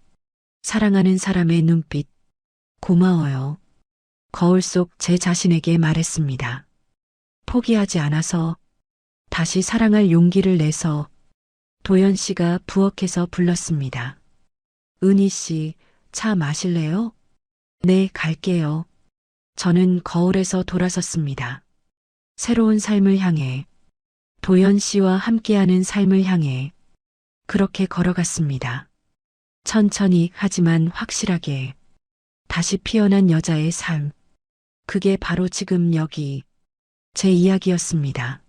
사랑하는 사람의 눈빛. 고마워요. 거울 속 제 자신에게 말했습니다. 포기하지 않아서, 다시 사랑할 용기를 내서. 도연 씨가 부엌에서 불렀습니다. 은희 씨, 차 마실래요? 네, 갈게요. 저는 거울에서 돌아섰습니다. 새로운 삶을 향해, 도연 씨와 함께하는 삶을 향해, 그렇게 걸어갔습니다. 천천히 하지만 확실하게, 다시 피어난 여자의 삶. 그게 바로 지금 여기, 제 이야기였습니다.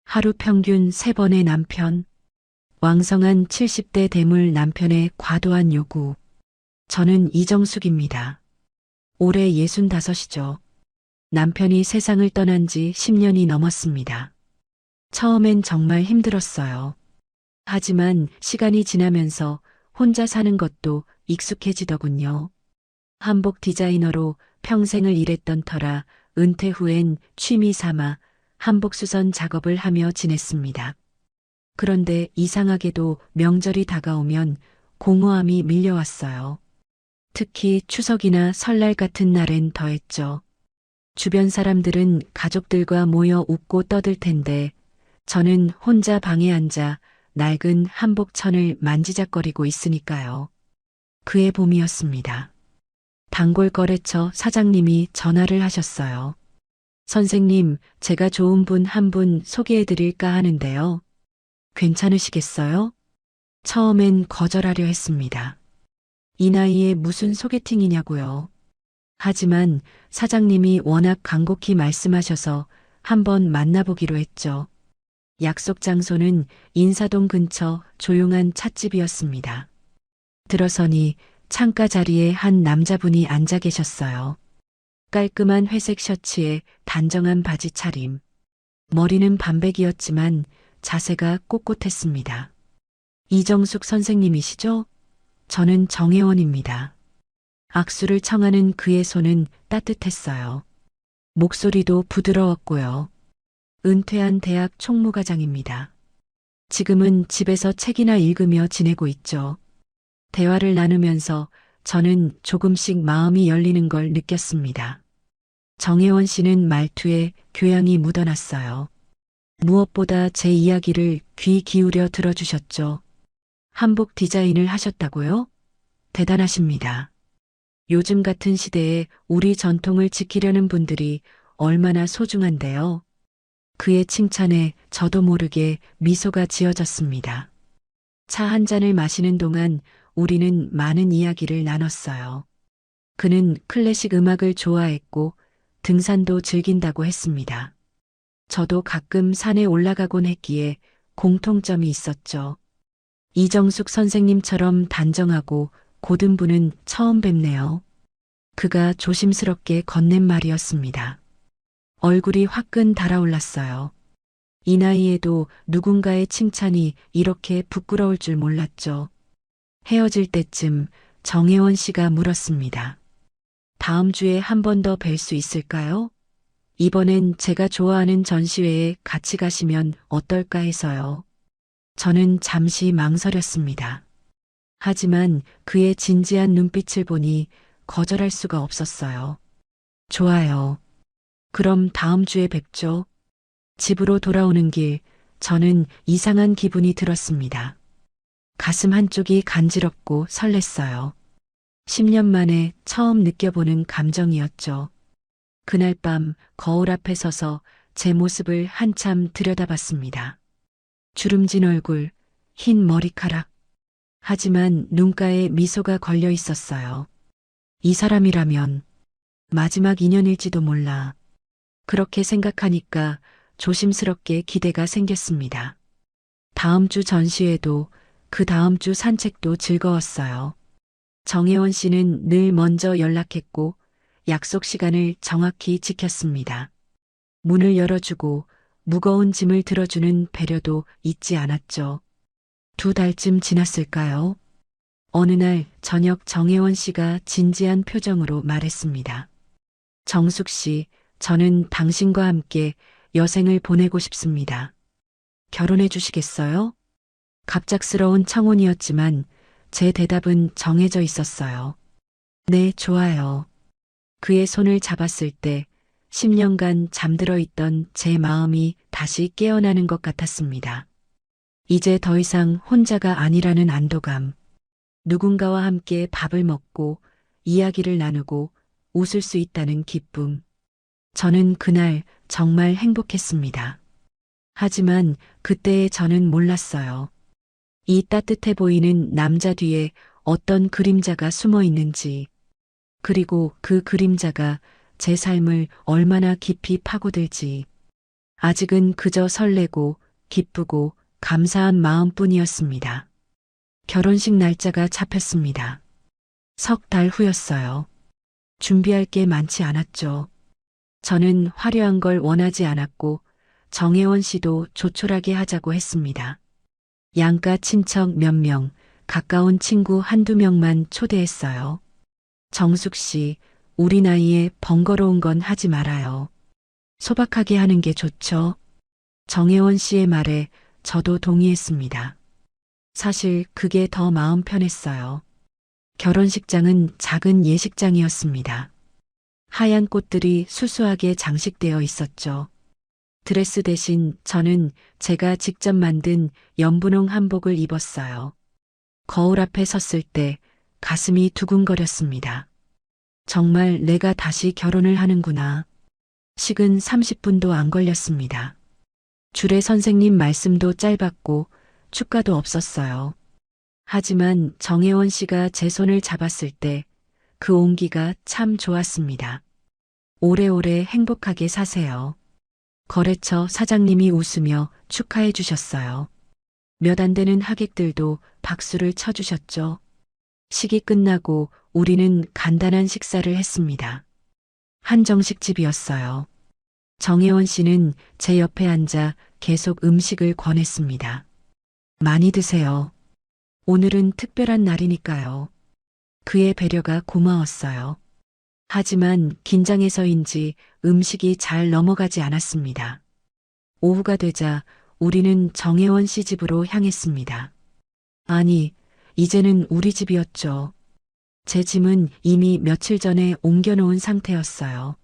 하루 평균 3번의 남편. 왕성한 70대 대물 남편의 과도한 요구. 저는 이정숙입니다. 올해 65이죠. 남편이 세상을 떠난 지 10년이 넘었습니다. 처음엔 정말 힘들었어요. 하지만 시간이 지나면서 혼자 사는 것도 익숙해지더군요. 한복 디자이너로 평생을 일했던 터라 은퇴 후엔 취미 삼아 한복 수선 작업을 하며 지냈습니다. 그런데 이상하게도 명절이 다가오면 공허함이 밀려왔어요. 특히 추석이나 설날 같은 날엔 더했죠. 주변 사람들은 가족들과 모여 웃고 떠들 텐데 저는 혼자 방에 앉아 낡은 한복천을 만지작거리고 있으니까요. 그해 봄이었습니다. 단골 거래처 사장님이 전화를 하셨어요. 선생님, 제가 좋은 분 한 분 소개해드릴까 하는데요. 괜찮으시겠어요? 처음엔 거절하려 했습니다. 이 나이에 무슨 소개팅이냐고요. 하지만 사장님이 워낙 간곡히 말씀하셔서 한번 만나보기로 했죠. 약속 장소는 인사동 근처 조용한 찻집이었습니다. 들어서니 창가 자리에 한 남자분이 앉아 계셨어요. 깔끔한 회색 셔츠에 단정한 바지 차림. 머리는 반백이었지만 자세가 꼿꼿했습니다. 이정숙 선생님이시죠? 저는 정혜원입니다. 악수를 청하는 그의 손은 따뜻했어요. 목소리도 부드러웠고요. 은퇴한 대학 총무과장입니다. 지금은 집에서 책이나 읽으며 지내고 있죠. 대화를 나누면서 저는 조금씩 마음이 열리는 걸 느꼈습니다. 정혜원 씨는 말투에 교양이 묻어났어요. 무엇보다 제 이야기를 귀 기울여 들어주셨죠. 한복 디자인을 하셨다고요? 대단하십니다. 요즘 같은 시대에 우리 전통을 지키려는 분들이 얼마나 소중한데요. 그의 칭찬에 저도 모르게 미소가 지어졌습니다. 차 한 잔을 마시는 동안 우리는 많은 이야기를 나눴어요. 그는 클래식 음악을 좋아했고 등산도 즐긴다고 했습니다. 저도 가끔 산에 올라가곤 했기에 공통점이 있었죠. 이정숙 선생님처럼 단정하고 고든 분은 처음 뵙네요. 그가 조심스럽게 건넨 말이었습니다. 얼굴이 화끈 달아올랐어요. 이 나이에도 누군가의 칭찬이 이렇게 부끄러울 줄 몰랐죠. 헤어질 때쯤 정혜원 씨가 물었습니다. 다음 주에 한 번 더 뵐 수 있을까요? 이번엔 제가 좋아하는 전시회에 같이 가시면 어떨까 해서요. 저는 잠시 망설였습니다. 하지만 그의 진지한 눈빛을 보니 거절할 수가 없었어요. 좋아요. 그럼 다음 주에 뵙죠. 집으로 돌아오는 길, 저는 이상한 기분이 들었습니다. 가슴 한쪽이 간지럽고 설렜어요. 10년 만에 처음 느껴보는 감정이었죠. 그날 밤 거울 앞에 서서 제 모습을 한참 들여다봤습니다. 주름진 얼굴, 흰 머리카락. 하지만 눈가에 미소가 걸려 있었어요. 이 사람이라면 마지막 인연일지도 몰라. 그렇게 생각하니까 조심스럽게 기대가 생겼습니다. 다음 주 전시회도 그 다음 주 산책도 즐거웠어요. 정혜원 씨는 늘 먼저 연락했고 약속 시간을 정확히 지켰습니다. 문을 열어주고 무거운 짐을 들어주는 배려도 잊지 않았죠. 2달쯤 지났을까요? 어느 날 저녁 정혜원 씨가 진지한 표정으로 말했습니다. 정숙 씨, 저는 당신과 함께 여생을 보내고 싶습니다. 결혼해 주시겠어요? 갑작스러운 청혼이었지만 제 대답은 정해져 있었어요. 네, 좋아요. 그의 손을 잡았을 때 10년간 잠들어 있던 제 마음이 다시 깨어나는 것 같았습니다. 이제 더 이상 혼자가 아니라는 안도감, 누군가와 함께 밥을 먹고 이야기를 나누고 웃을 수 있다는 기쁨. 저는 그날 정말 행복했습니다. 하지만 그때의 저는 몰랐어요. 이 따뜻해 보이는 남자 뒤에 어떤 그림자가 숨어 있는지, 그리고 그 그림자가 제 삶을 얼마나 깊이 파고들지. 아직은 그저 설레고 기쁘고 감사한 마음뿐이었습니다. 결혼식 날짜가 잡혔습니다. 3달 후였어요. 준비할 게 많지 않았죠. 저는 화려한 걸 원하지 않았고 정혜원 씨도 조촐하게 하자고 했습니다. 양가 친척 몇 명, 가까운 친구 한두 명만 초대했어요. 정숙 씨, 우리 나이에 번거로운 건 하지 말아요. 소박하게 하는 게 좋죠. 정혜원 씨의 말에 저도 동의했습니다. 사실 그게 더 마음 편했어요. 결혼식장은 작은 예식장이었습니다. 하얀 꽃들이 수수하게 장식되어 있었죠. 드레스 대신 저는 제가 직접 만든 연분홍 한복을 입었어요. 거울 앞에 섰을 때 가슴이 두근거렸습니다. 정말 내가 다시 결혼을 하는구나. 식은 30분도 안 걸렸습니다. 주례 선생님 말씀도 짧았고 축가도 없었어요. 하지만 정혜원 씨가 제 손을 잡았을 때 그 온기가 참 좋았습니다. 오래오래 행복하게 사세요. 거래처 사장님이 웃으며 축하해 주셨어요. 몇 안 되는 하객들도 박수를 쳐주셨죠. 식이 끝나고 우리는 간단한 식사를 했습니다. 한정식집이었어요. 정혜원 씨는 제 옆에 앉아 계속 음식을 권했습니다. 많이 드세요. 오늘은 특별한 날이니까요. 그의 배려가 고마웠어요. 하지만 긴장해서인지 음식이 잘 넘어가지 않았습니다. 오후가 되자 우리는 정혜원 씨 집으로 향했습니다. 아니, 이제는 우리 집이었죠. 제 짐은 이미 며칠 전에 옮겨놓은 상태였어요.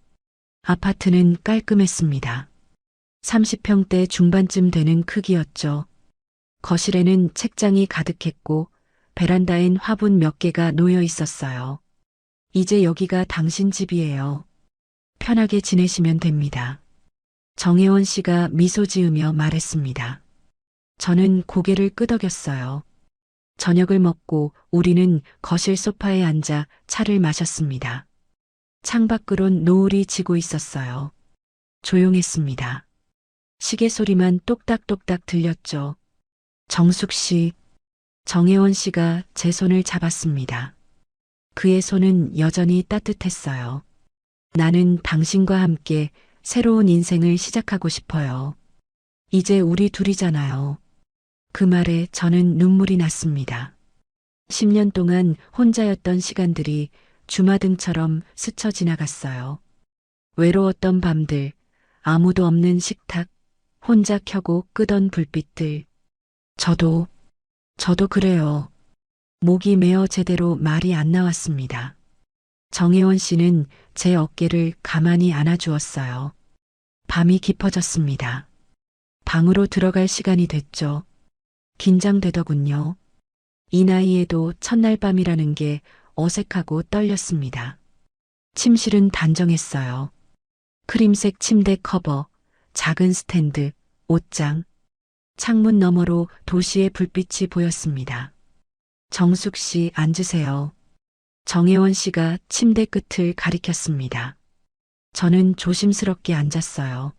아파트는 깔끔했습니다. 30평대 중반쯤 되는 크기였죠. 거실에는 책장이 가득했고 베란다엔 화분 몇 개가 놓여 있었어요. 이제 여기가 당신 집이에요. 편하게 지내시면 됩니다. 정혜원 씨가 미소 지으며 말했습니다. 저는 고개를 끄덕였어요. 저녁을 먹고 우리는 거실 소파에 앉아 차를 마셨습니다. 창밖으론 노을이 지고 있었어요. 조용했습니다. 시계 소리만 똑딱똑딱 들렸죠. 정숙 씨, 정혜원 씨가 제 손을 잡았습니다. 그의 손은 여전히 따뜻했어요. 나는 당신과 함께 새로운 인생을 시작하고 싶어요. 이제 우리 둘이잖아요. 그 말에 저는 눈물이 났습니다. 10년 동안 혼자였던 시간들이 주마등처럼 스쳐 지나갔어요. 외로웠던 밤들, 아무도 없는 식탁, 혼자 켜고 끄던 불빛들. 저도 그래요. 목이 메어 제대로 말이 안 나왔습니다. 정혜원 씨는 제 어깨를 가만히 안아주었어요. 밤이 깊어졌습니다. 방으로 들어갈 시간이 됐죠. 긴장되더군요. 이 나이에도 첫날 밤이라는 게 어색하고 떨렸습니다. 침실은 단정했어요. 크림색 침대 커버, 작은 스탠드, 옷장. 창문 너머로 도시의 불빛이 보였습니다. 정숙 씨 앉으세요. 정혜원 씨가 침대 끝을 가리켰습니다. 저는 조심스럽게 앉았어요.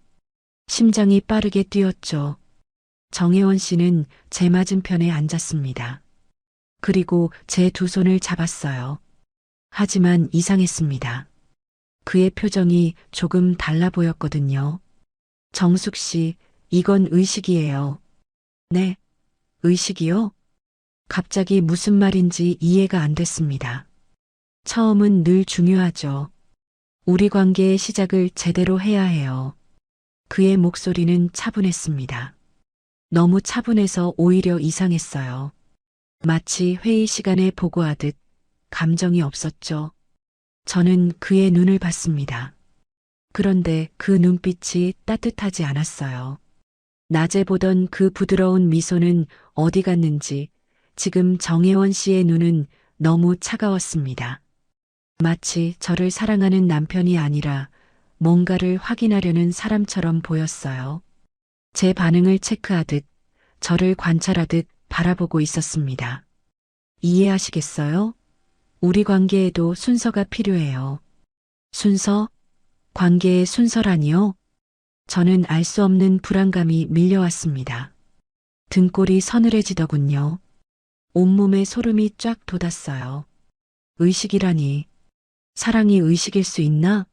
심장이 빠르게 뛰었죠. 정혜원 씨는 제 맞은편에 앉았습니다. 그리고 제 두 손을 잡았어요. 하지만 이상했습니다. 그의 표정이 조금 달라 보였거든요. 정숙 씨, 이건 의식이에요. 네, 의식이요? 갑자기 무슨 말인지 이해가 안 됐습니다. 처음은 늘 중요하죠. 우리 관계의 시작을 제대로 해야 해요. 그의 목소리는 차분했습니다. 너무 차분해서 오히려 이상했어요. 마치 회의 시간에 보고하듯 감정이 없었죠. 저는 그의 눈을 봤습니다. 그런데 그 눈빛이 따뜻하지 않았어요. 낮에 보던 그 부드러운 미소는 어디 갔는지 지금 정혜원 씨의 눈은 너무 차가웠습니다. 마치 저를 사랑하는 남편이 아니라 뭔가를 확인하려는 사람처럼 보였어요. 제 반응을 체크하듯 저를 관찰하듯 바라보고 있었습니다. 이해하시겠어요? 우리 관계에도 순서가 필요해요. 순서? 관계의 순서라니요? 저는 알 수 없는 불안감이 밀려왔습니다. 등골이 서늘해지더군요. 온몸에 소름이 쫙 돋았어요. 의식이라니. 사랑이 의식일 수 있나?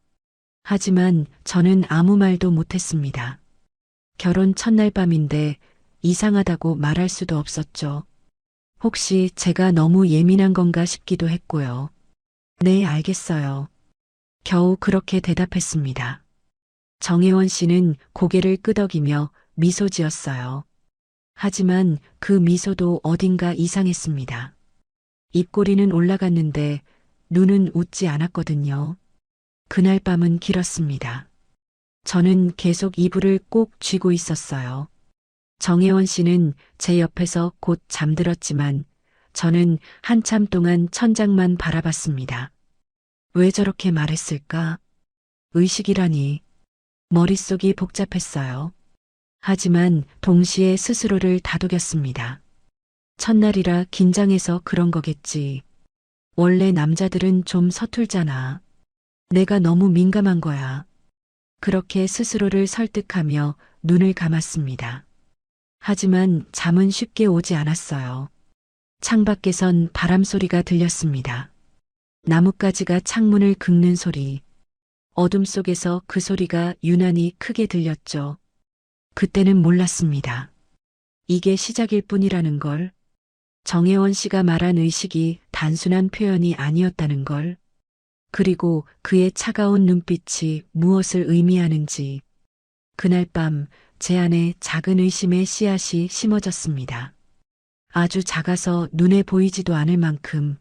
하지만 저는 아무 말도 못했습니다. 결혼 첫날 밤인데 이상하다고 말할 수도 없었죠. 혹시 제가 너무 예민한 건가 싶기도 했고요. 네, 알겠어요. 겨우 그렇게 대답했습니다. 정혜원 씨는 고개를 끄덕이며 미소 지었어요. 하지만 그 미소도 어딘가 이상했습니다. 입꼬리는 올라갔는데 눈은 웃지 않았거든요. 그날 밤은 길었습니다. 저는 계속 이불을 꼭 쥐고 있었어요. 정혜원 씨는 제 옆에서 곧 잠들었지만 저는 한참 동안 천장만 바라봤습니다. 왜 저렇게 말했을까? 의식이라니. 머릿속이 복잡했어요. 하지만 동시에 스스로를 다독였습니다. 첫날이라 긴장해서 그런 거겠지. 원래 남자들은 좀 서툴잖아. 내가 너무 민감한 거야. 그렇게 스스로를 설득하며 눈을 감았습니다. 하지만 잠은 쉽게 오지 않았어요. 창밖에선 바람 소리가 들렸습니다. 나뭇가지가 창문을 긁는 소리. 어둠 속에서 그 소리가 유난히 크게 들렸죠. 그때는 몰랐습니다. 이게 시작일 뿐이라는 걸. 정혜원 씨가 말한 의식이 단순한 표현이 아니었다는 걸. 그리고 그의 차가운 눈빛이 무엇을 의미하는지. 그날 밤 제 안에 작은 의심의 씨앗이 심어졌습니다. 아주 작아서 눈에 보이지도 않을 만큼.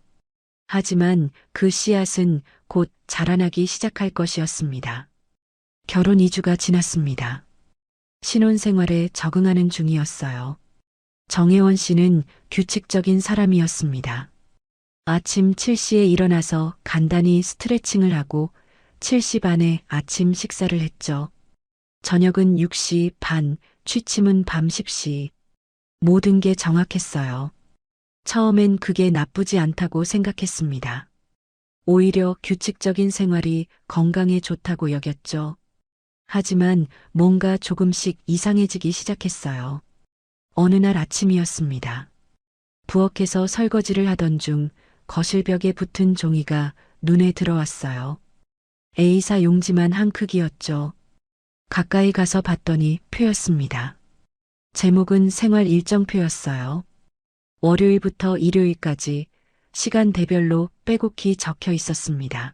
하지만 그 씨앗은 곧 자라나기 시작할 것이었습니다. 결혼 2주가 지났습니다. 신혼생활에 적응하는 중이었어요. 정혜원 씨는 규칙적인 사람이었습니다. 아침 7시에 일어나서 간단히 스트레칭을 하고 7시 반에 아침 식사를 했죠. 저녁은 6시 반, 취침은 밤 10시. 모든 게 정확했어요. 처음엔 그게 나쁘지 않다고 생각했습니다. 오히려 규칙적인 생활이 건강에 좋다고 여겼죠. 하지만 뭔가 조금씩 이상해지기 시작했어요. 어느 날 아침이었습니다. 부엌에서 설거지를 하던 중 거실벽에 붙은 종이가 눈에 들어왔어요. A사 용지만 한 크기였죠. 가까이 가서 봤더니 표였습니다. 제목은 생활 일정표였어요. 월요일부터 일요일까지 시간대별로 빼곡히 적혀 있었습니다.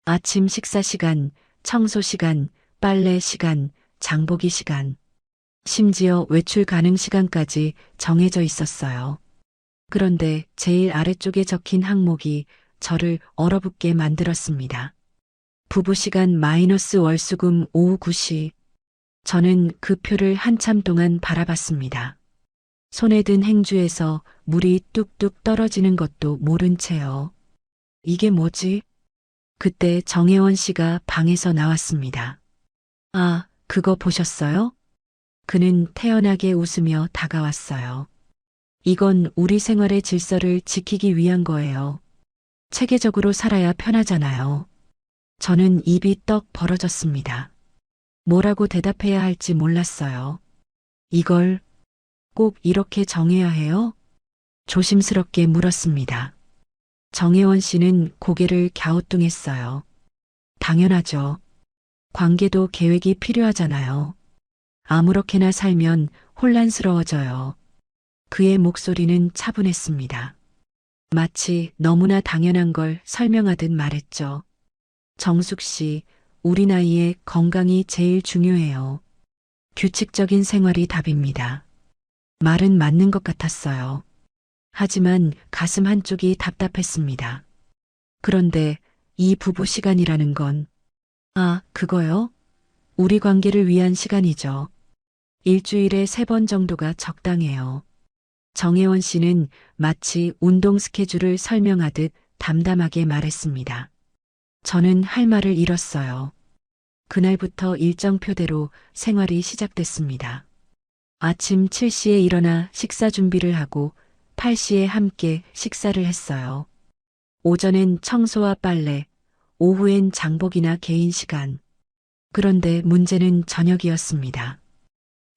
아침 식사 시간, 청소 시간, 빨래 시간, 장보기 시간, 심지어 외출 가능 시간까지 정해져 있었어요. 그런데 제일 아래쪽에 적힌 항목이 저를 얼어붙게 만들었습니다. 부부 시간 마이너스 월수금 오후 9시. 저는 그 표를 한참 동안 바라봤습니다. 손에 든 행주에서 물이 뚝뚝 떨어지는 것도 모른 채요. 이게 뭐지? 그때 정혜원 씨가 방에서 나왔습니다. 아, 그거 보셨어요? 그는 태연하게 웃으며 다가왔어요. 이건 우리 생활의 질서를 지키기 위한 거예요. 체계적으로 살아야 편하잖아요. 저는 입이 떡 벌어졌습니다. 뭐라고 대답해야 할지 몰랐어요. 이걸 꼭 이렇게 정해야 해요? 조심스럽게 물었습니다. 정혜원 씨는 고개를 갸우뚱했어요. 당연하죠. 관계도 계획이 필요하잖아요. 아무렇게나 살면 혼란스러워져요. 그의 목소리는 차분했습니다. 마치 너무나 당연한 걸 설명하듯 말했죠. 정숙 씨, 우리 나이에 건강이 제일 중요해요. 규칙적인 생활이 답입니다. 말은 맞는 것 같았어요. 하지만 가슴 한쪽이 답답했습니다. 그런데 이 부부 시간이라는 건, 아, 그거요? 우리 관계를 위한 시간이죠. 일주일에 3번 정도가 적당해요. 정혜원 씨는 마치 운동 스케줄을 설명하듯 담담하게 말했습니다. 저는 할 말을 잃었어요. 그날부터 일정표대로 생활이 시작됐습니다. 아침 7시에 일어나 식사 준비를 하고 8시에 함께 식사를 했어요. 오전엔 청소와 빨래, 오후엔 장보기나 개인 시간. 그런데 문제는 저녁이었습니다.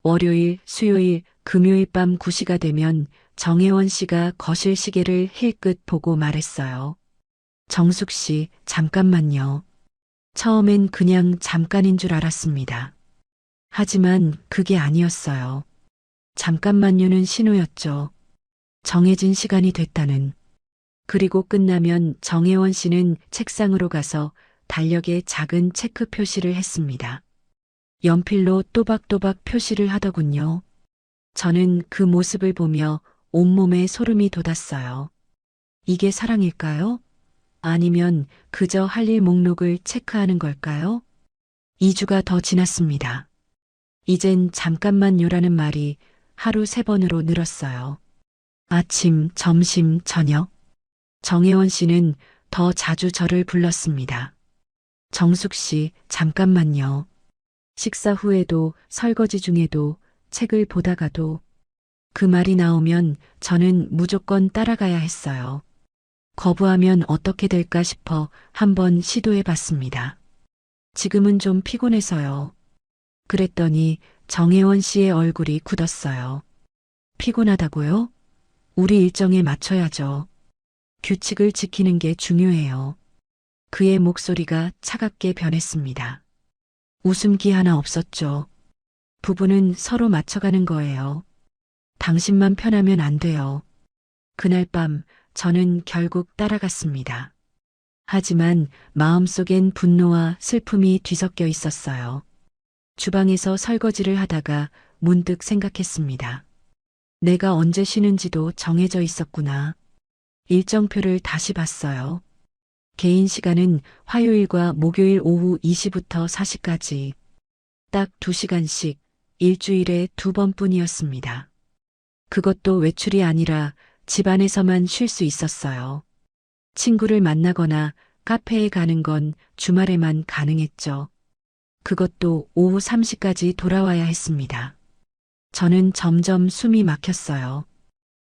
월요일, 수요일, 금요일 밤 9시가 되면 정혜원 씨가 거실 시계를 힐끗 보고 말했어요. 정숙 씨, 잠깐만요. 처음엔 그냥 잠깐인 줄 알았습니다. 하지만 그게 아니었어요. 잠깐만요는 신호였죠. 정해진 시간이 됐다는. 그리고 끝나면 정혜원 씨는 책상으로 가서 달력에 작은 체크 표시를 했습니다. 연필로 또박또박 표시를 하더군요. 저는 그 모습을 보며 온몸에 소름이 돋았어요. 이게 사랑일까요? 아니면 그저 할 일 목록을 체크하는 걸까요? 2주가 더 지났습니다. 이젠 잠깐만요라는 말이 하루 3번으로 늘었어요. 아침, 점심, 저녁. 정혜원 씨는 더 자주 저를 불렀습니다. 정숙 씨, 잠깐만요. 식사 후에도, 설거지 중에도, 책을 보다가도 그 말이 나오면 저는 무조건 따라가야 했어요. 거부하면 어떻게 될까 싶어 한번 시도해 봤습니다. 지금은 좀 피곤해서요. 그랬더니 정혜원 씨의 얼굴이 굳었어요. 피곤하다고요? 우리 일정에 맞춰야죠. 규칙을 지키는 게 중요해요. 그의 목소리가 차갑게 변했습니다. 웃음기 하나 없었죠. 부부는 서로 맞춰가는 거예요. 당신만 편하면 안 돼요. 그날 밤 저는 결국 따라갔습니다. 하지만 마음속엔 분노와 슬픔이 뒤섞여 있었어요. 주방에서 설거지를 하다가 문득 생각했습니다. 내가 언제 쉬는지도 정해져 있었구나. 일정표를 다시 봤어요. 개인 시간은 화요일과 목요일 오후 2시부터 4시까지 딱 2시간씩 일주일에 2번뿐이었습니다. 그것도 외출이 아니라 집 안에서만 쉴 수 있었어요. 친구를 만나거나 카페에 가는 건 주말에만 가능했죠. 그것도 오후 3시까지 돌아와야 했습니다. 저는 점점 숨이 막혔어요.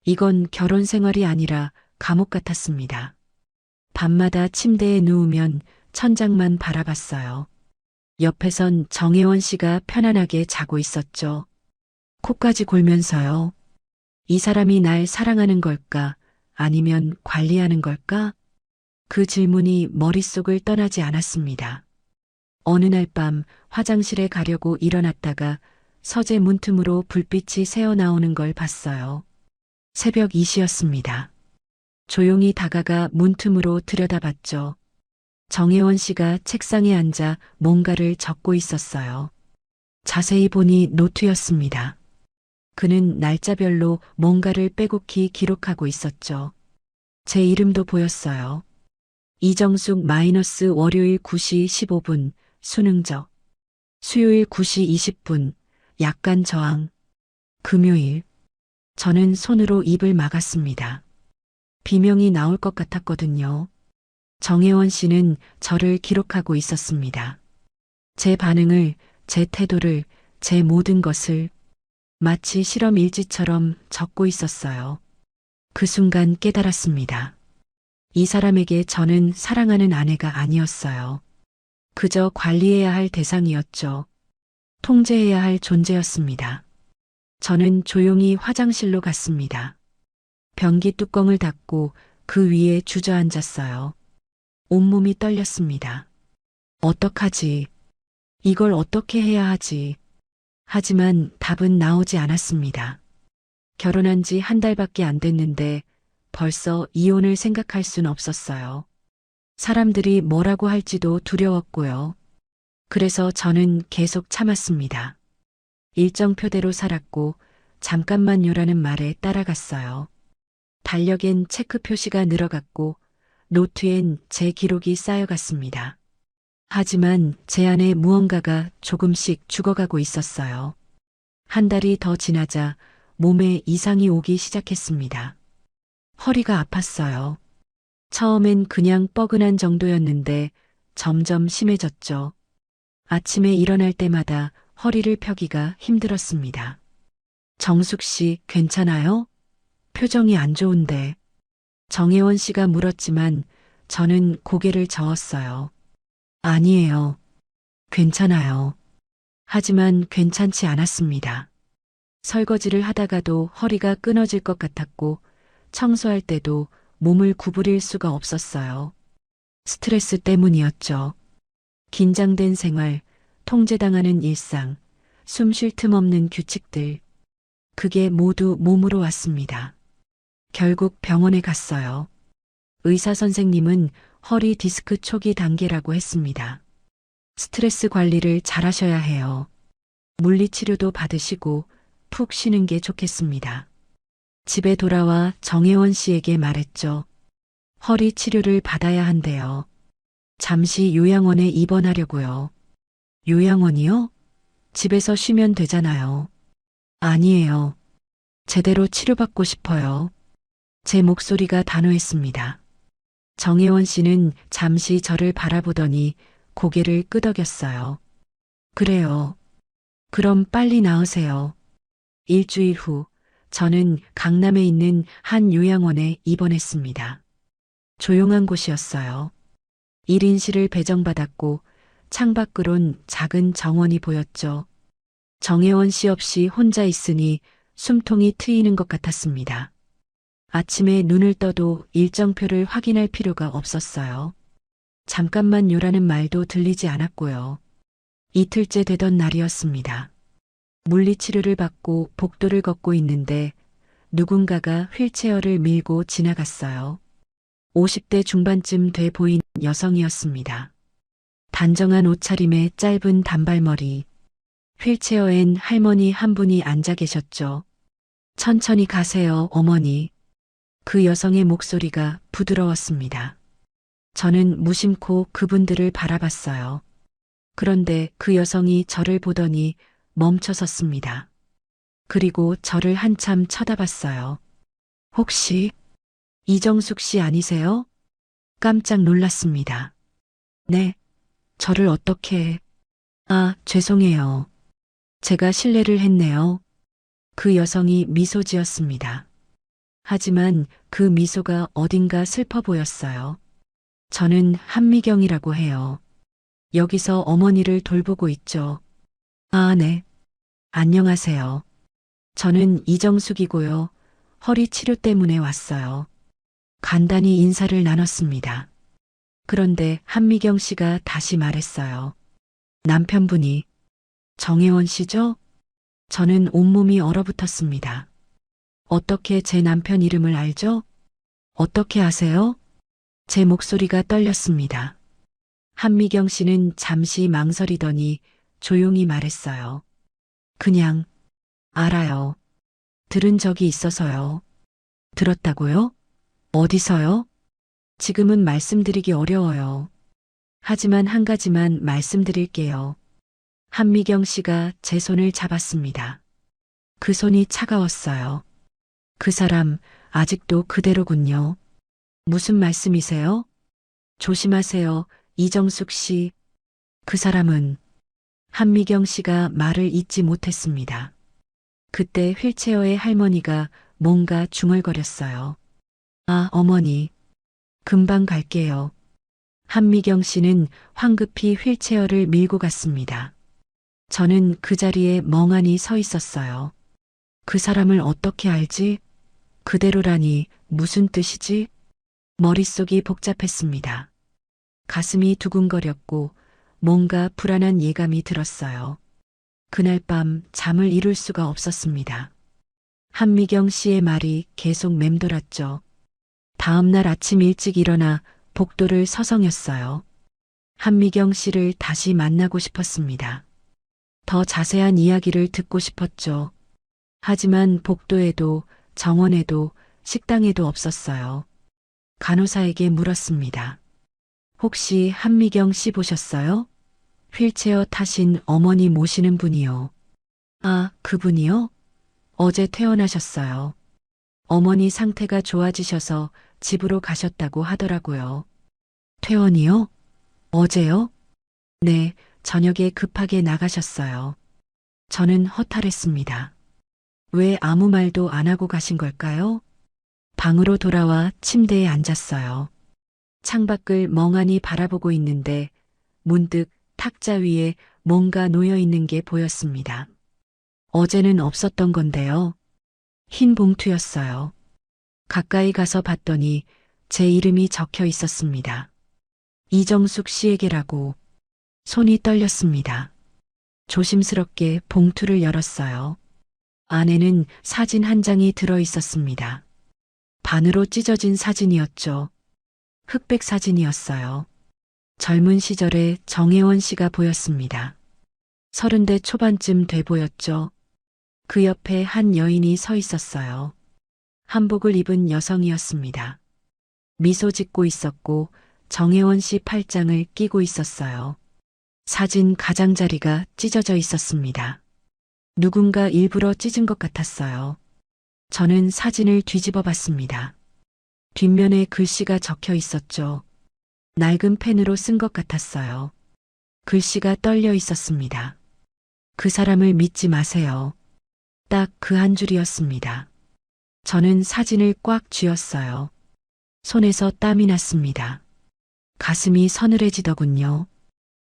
이건 결혼 생활이 아니라 감옥 같았습니다. 밤마다 침대에 누우면 천장만 바라봤어요. 옆에선 정혜원 씨가 편안하게 자고 있었죠. 코까지 골면서요. 이 사람이 날 사랑하는 걸까? 아니면 관리하는 걸까? 그 질문이 머릿속을 떠나지 않았습니다. 어느 날 밤 화장실에 가려고 일어났다가 서재 문틈으로 불빛이 새어나오는 걸 봤어요. 새벽 2시였습니다. 조용히 다가가 문틈으로 들여다봤죠. 정혜원 씨가 책상에 앉아 뭔가를 적고 있었어요. 자세히 보니 노트였습니다. 그는 날짜별로 뭔가를 빼곡히 기록하고 있었죠. 제 이름도 보였어요. 이정숙 마이너스 월요일 9시 15분, 수능적. 수요일 9시 20분, 약간 저항. 금요일. 저는 손으로 입을 막았습니다. 비명이 나올 것 같았거든요. 정혜원 씨는 저를 기록하고 있었습니다. 제 반응을, 제 태도를, 제 모든 것을 마치 실험 일지처럼 적고 있었어요. 그 순간 깨달았습니다. 이 사람에게 저는 사랑하는 아내가 아니었어요. 그저 관리해야 할 대상이었죠. 통제해야 할 존재였습니다. 저는 조용히 화장실로 갔습니다. 변기 뚜껑을 닫고 그 위에 주저앉았어요. 온몸이 떨렸습니다. 어떡하지? 이걸 어떻게 해야 하지? 하지만 답은 나오지 않았습니다. 결혼한 지 한 달밖에 안 됐는데 벌써 이혼을 생각할 순 없었어요. 사람들이 뭐라고 할지도 두려웠고요. 그래서 저는 계속 참았습니다. 일정표대로 살았고 잠깐만요라는 말에 따라갔어요. 달력엔 체크 표시가 늘어갔고 노트엔 제 기록이 쌓여갔습니다. 하지만 제 안에 무언가가 조금씩 죽어가고 있었어요. 한 달이 더 지나자 몸에 이상이 오기 시작했습니다. 허리가 아팠어요. 처음엔 그냥 뻐근한 정도였는데 점점 심해졌죠. 아침에 일어날 때마다 허리를 펴기가 힘들었습니다. 정숙 씨, 괜찮아요? 표정이 안 좋은데. 정혜원 씨가 물었지만 저는 고개를 저었어요. 아니에요. 괜찮아요. 하지만 괜찮지 않았습니다. 설거지를 하다가도 허리가 끊어질 것 같았고 청소할 때도 몸을 구부릴 수가 없었어요. 스트레스 때문이었죠. 긴장된 생활, 통제당하는 일상, 숨 쉴 틈 없는 규칙들. 그게 모두 몸으로 왔습니다. 결국 병원에 갔어요. 의사 선생님은 허리 디스크 초기 단계라고 했습니다. 스트레스 관리를 잘하셔야 해요. 물리치료도 받으시고 푹 쉬는 게 좋겠습니다. 집에 돌아와 정혜원 씨에게 말했죠. 허리 치료를 받아야 한대요. 잠시 요양원에 입원하려고요. 요양원이요? 집에서 쉬면 되잖아요. 아니에요. 제대로 치료받고 싶어요. 제 목소리가 단호했습니다. 정혜원 씨는 잠시 저를 바라보더니 고개를 끄덕였어요. 그래요. 그럼 빨리 나으세요. 일주일 후 저는 강남에 있는 한 요양원에 입원했습니다. 조용한 곳이었어요. 1인실을 배정받았고 창밖으론 작은 정원이 보였죠. 정혜원 씨 없이 혼자 있으니 숨통이 트이는 것 같았습니다. 아침에 눈을 떠도 일정표를 확인할 필요가 없었어요. 잠깐만 요라는 말도 들리지 않았고요. 이틀째 되던 날이었습니다. 물리치료를 받고 복도를 걷고 있는데 누군가가 휠체어를 밀고 지나갔어요. 50대 중반쯤 돼 보인 여성이었습니다. 단정한 옷차림에 짧은 단발머리. 휠체어엔 할머니 한 분이 앉아 계셨죠. 천천히 가세요, 어머니. 그 여성의 목소리가 부드러웠습니다. 저는 무심코 그분들을 바라봤어요. 그런데 그 여성이 저를 보더니 멈춰 섰습니다. 그리고 저를 한참 쳐다봤어요. 혹시 이정숙 씨 아니세요? 깜짝 놀랐습니다. 네, 저를 어떻게... 아, 죄송해요. 제가 실례를 했네요. 그 여성이 미소 지었습니다. 하지만 그 미소가 어딘가 슬퍼 보였어요. 저는 한미경이라고 해요. 여기서 어머니를 돌보고 있죠. 아, 네. 안녕하세요. 저는 이정숙이고요. 허리 치료 때문에 왔어요. 간단히 인사를 나눴습니다. 그런데 한미경 씨가 다시 말했어요. 남편분이 정혜원 씨죠? 저는 온몸이 얼어붙었습니다. 어떻게 제 남편 이름을 알죠? 어떻게 아세요? 제 목소리가 떨렸습니다. 한미경 씨는 잠시 망설이더니 조용히 말했어요. 그냥 알아요. 들은 적이 있어서요. 들었다고요? 어디서요? 지금은 말씀드리기 어려워요. 하지만 한 가지만 말씀드릴게요. 한미경 씨가 제 손을 잡았습니다. 그 손이 차가웠어요. 그 사람 아직도 그대로군요. 무슨 말씀이세요? 조심하세요, 이정숙 씨. 그 사람은... 한미경 씨가 말을 잇지 못했습니다. 그때 휠체어의 할머니가 뭔가 중얼거렸어요. 아, 어머니. 금방 갈게요. 한미경 씨는 황급히 휠체어를 밀고 갔습니다. 저는 그 자리에 멍하니 서 있었어요. 그 사람을 어떻게 알지? 그대로라니 무슨 뜻이지? 머릿속이 복잡했습니다. 가슴이 두근거렸고 뭔가 불안한 예감이 들었어요. 그날 밤 잠을 이룰 수가 없었습니다. 한미경 씨의 말이 계속 맴돌았죠. 다음 날 아침 일찍 일어나 복도를 서성였어요. 한미경 씨를 다시 만나고 싶었습니다. 더 자세한 이야기를 듣고 싶었죠. 하지만 복도에도 정원에도 식당에도 없었어요. 간호사에게 물었습니다. 혹시 한미경 씨 보셨어요? 휠체어 타신 어머니 모시는 분이요. 아, 그분이요? 어제 퇴원하셨어요. 어머니 상태가 좋아지셔서 집으로 가셨다고 하더라고요. 퇴원이요? 어제요? 네, 저녁에 급하게 나가셨어요. 저는 허탈했습니다. 왜 아무 말도 안 하고 가신 걸까요? 방으로 돌아와 침대에 앉았어요. 창밖을 멍하니 바라보고 있는데 문득 탁자 위에 뭔가 놓여 있는 게 보였습니다. 어제는 없었던 건데요. 흰 봉투였어요. 가까이 가서 봤더니 제 이름이 적혀 있었습니다. 이정숙 씨에게라고. 손이 떨렸습니다. 조심스럽게 봉투를 열었어요. 안에는 사진 한 장이 들어 있었습니다. 반으로 찢어진 사진이었죠. 흑백 사진이었어요. 젊은 시절의 정혜원 씨가 보였습니다. 30대 초반쯤 돼 보였죠. 그 옆에 한 여인이 서 있었어요. 한복을 입은 여성이었습니다. 미소 짓고 있었고 정혜원 씨 팔짱을 끼고 있었어요. 사진 가장자리가 찢어져 있었습니다. 누군가 일부러 찢은 것 같았어요. 저는 사진을 뒤집어 봤습니다. 뒷면에 글씨가 적혀 있었죠. 낡은 펜으로 쓴 것 같았어요. 글씨가 떨려 있었습니다. 그 사람을 믿지 마세요. 딱 그 한 줄이었습니다. 저는 사진을 꽉 쥐었어요. 손에서 땀이 났습니다. 가슴이 서늘해지더군요.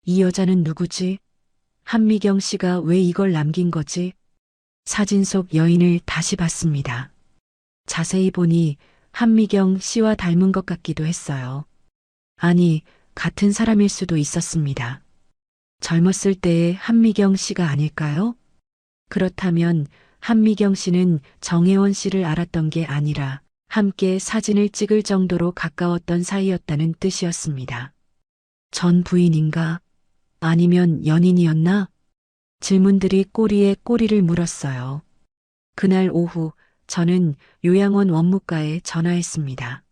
이 여자는 누구지? 한미경 씨가 왜 이걸 남긴 거지? 사진 속 여인을 다시 봤습니다. 자세히 보니 한미경 씨와 닮은 것 같기도 했어요. 아니, 같은 사람일 수도 있었습니다. 젊었을 때의 한미경 씨가 아닐까요? 그렇다면 한미경 씨는 정혜원 씨를 알았던 게 아니라 함께 사진을 찍을 정도로 가까웠던 사이였다는 뜻이었습니다. 전 부인인가? 아니면 연인이었나? 질문들이 꼬리에 꼬리를 물었어요. 그날 오후 저는 요양원 원무과에 전화했습니다.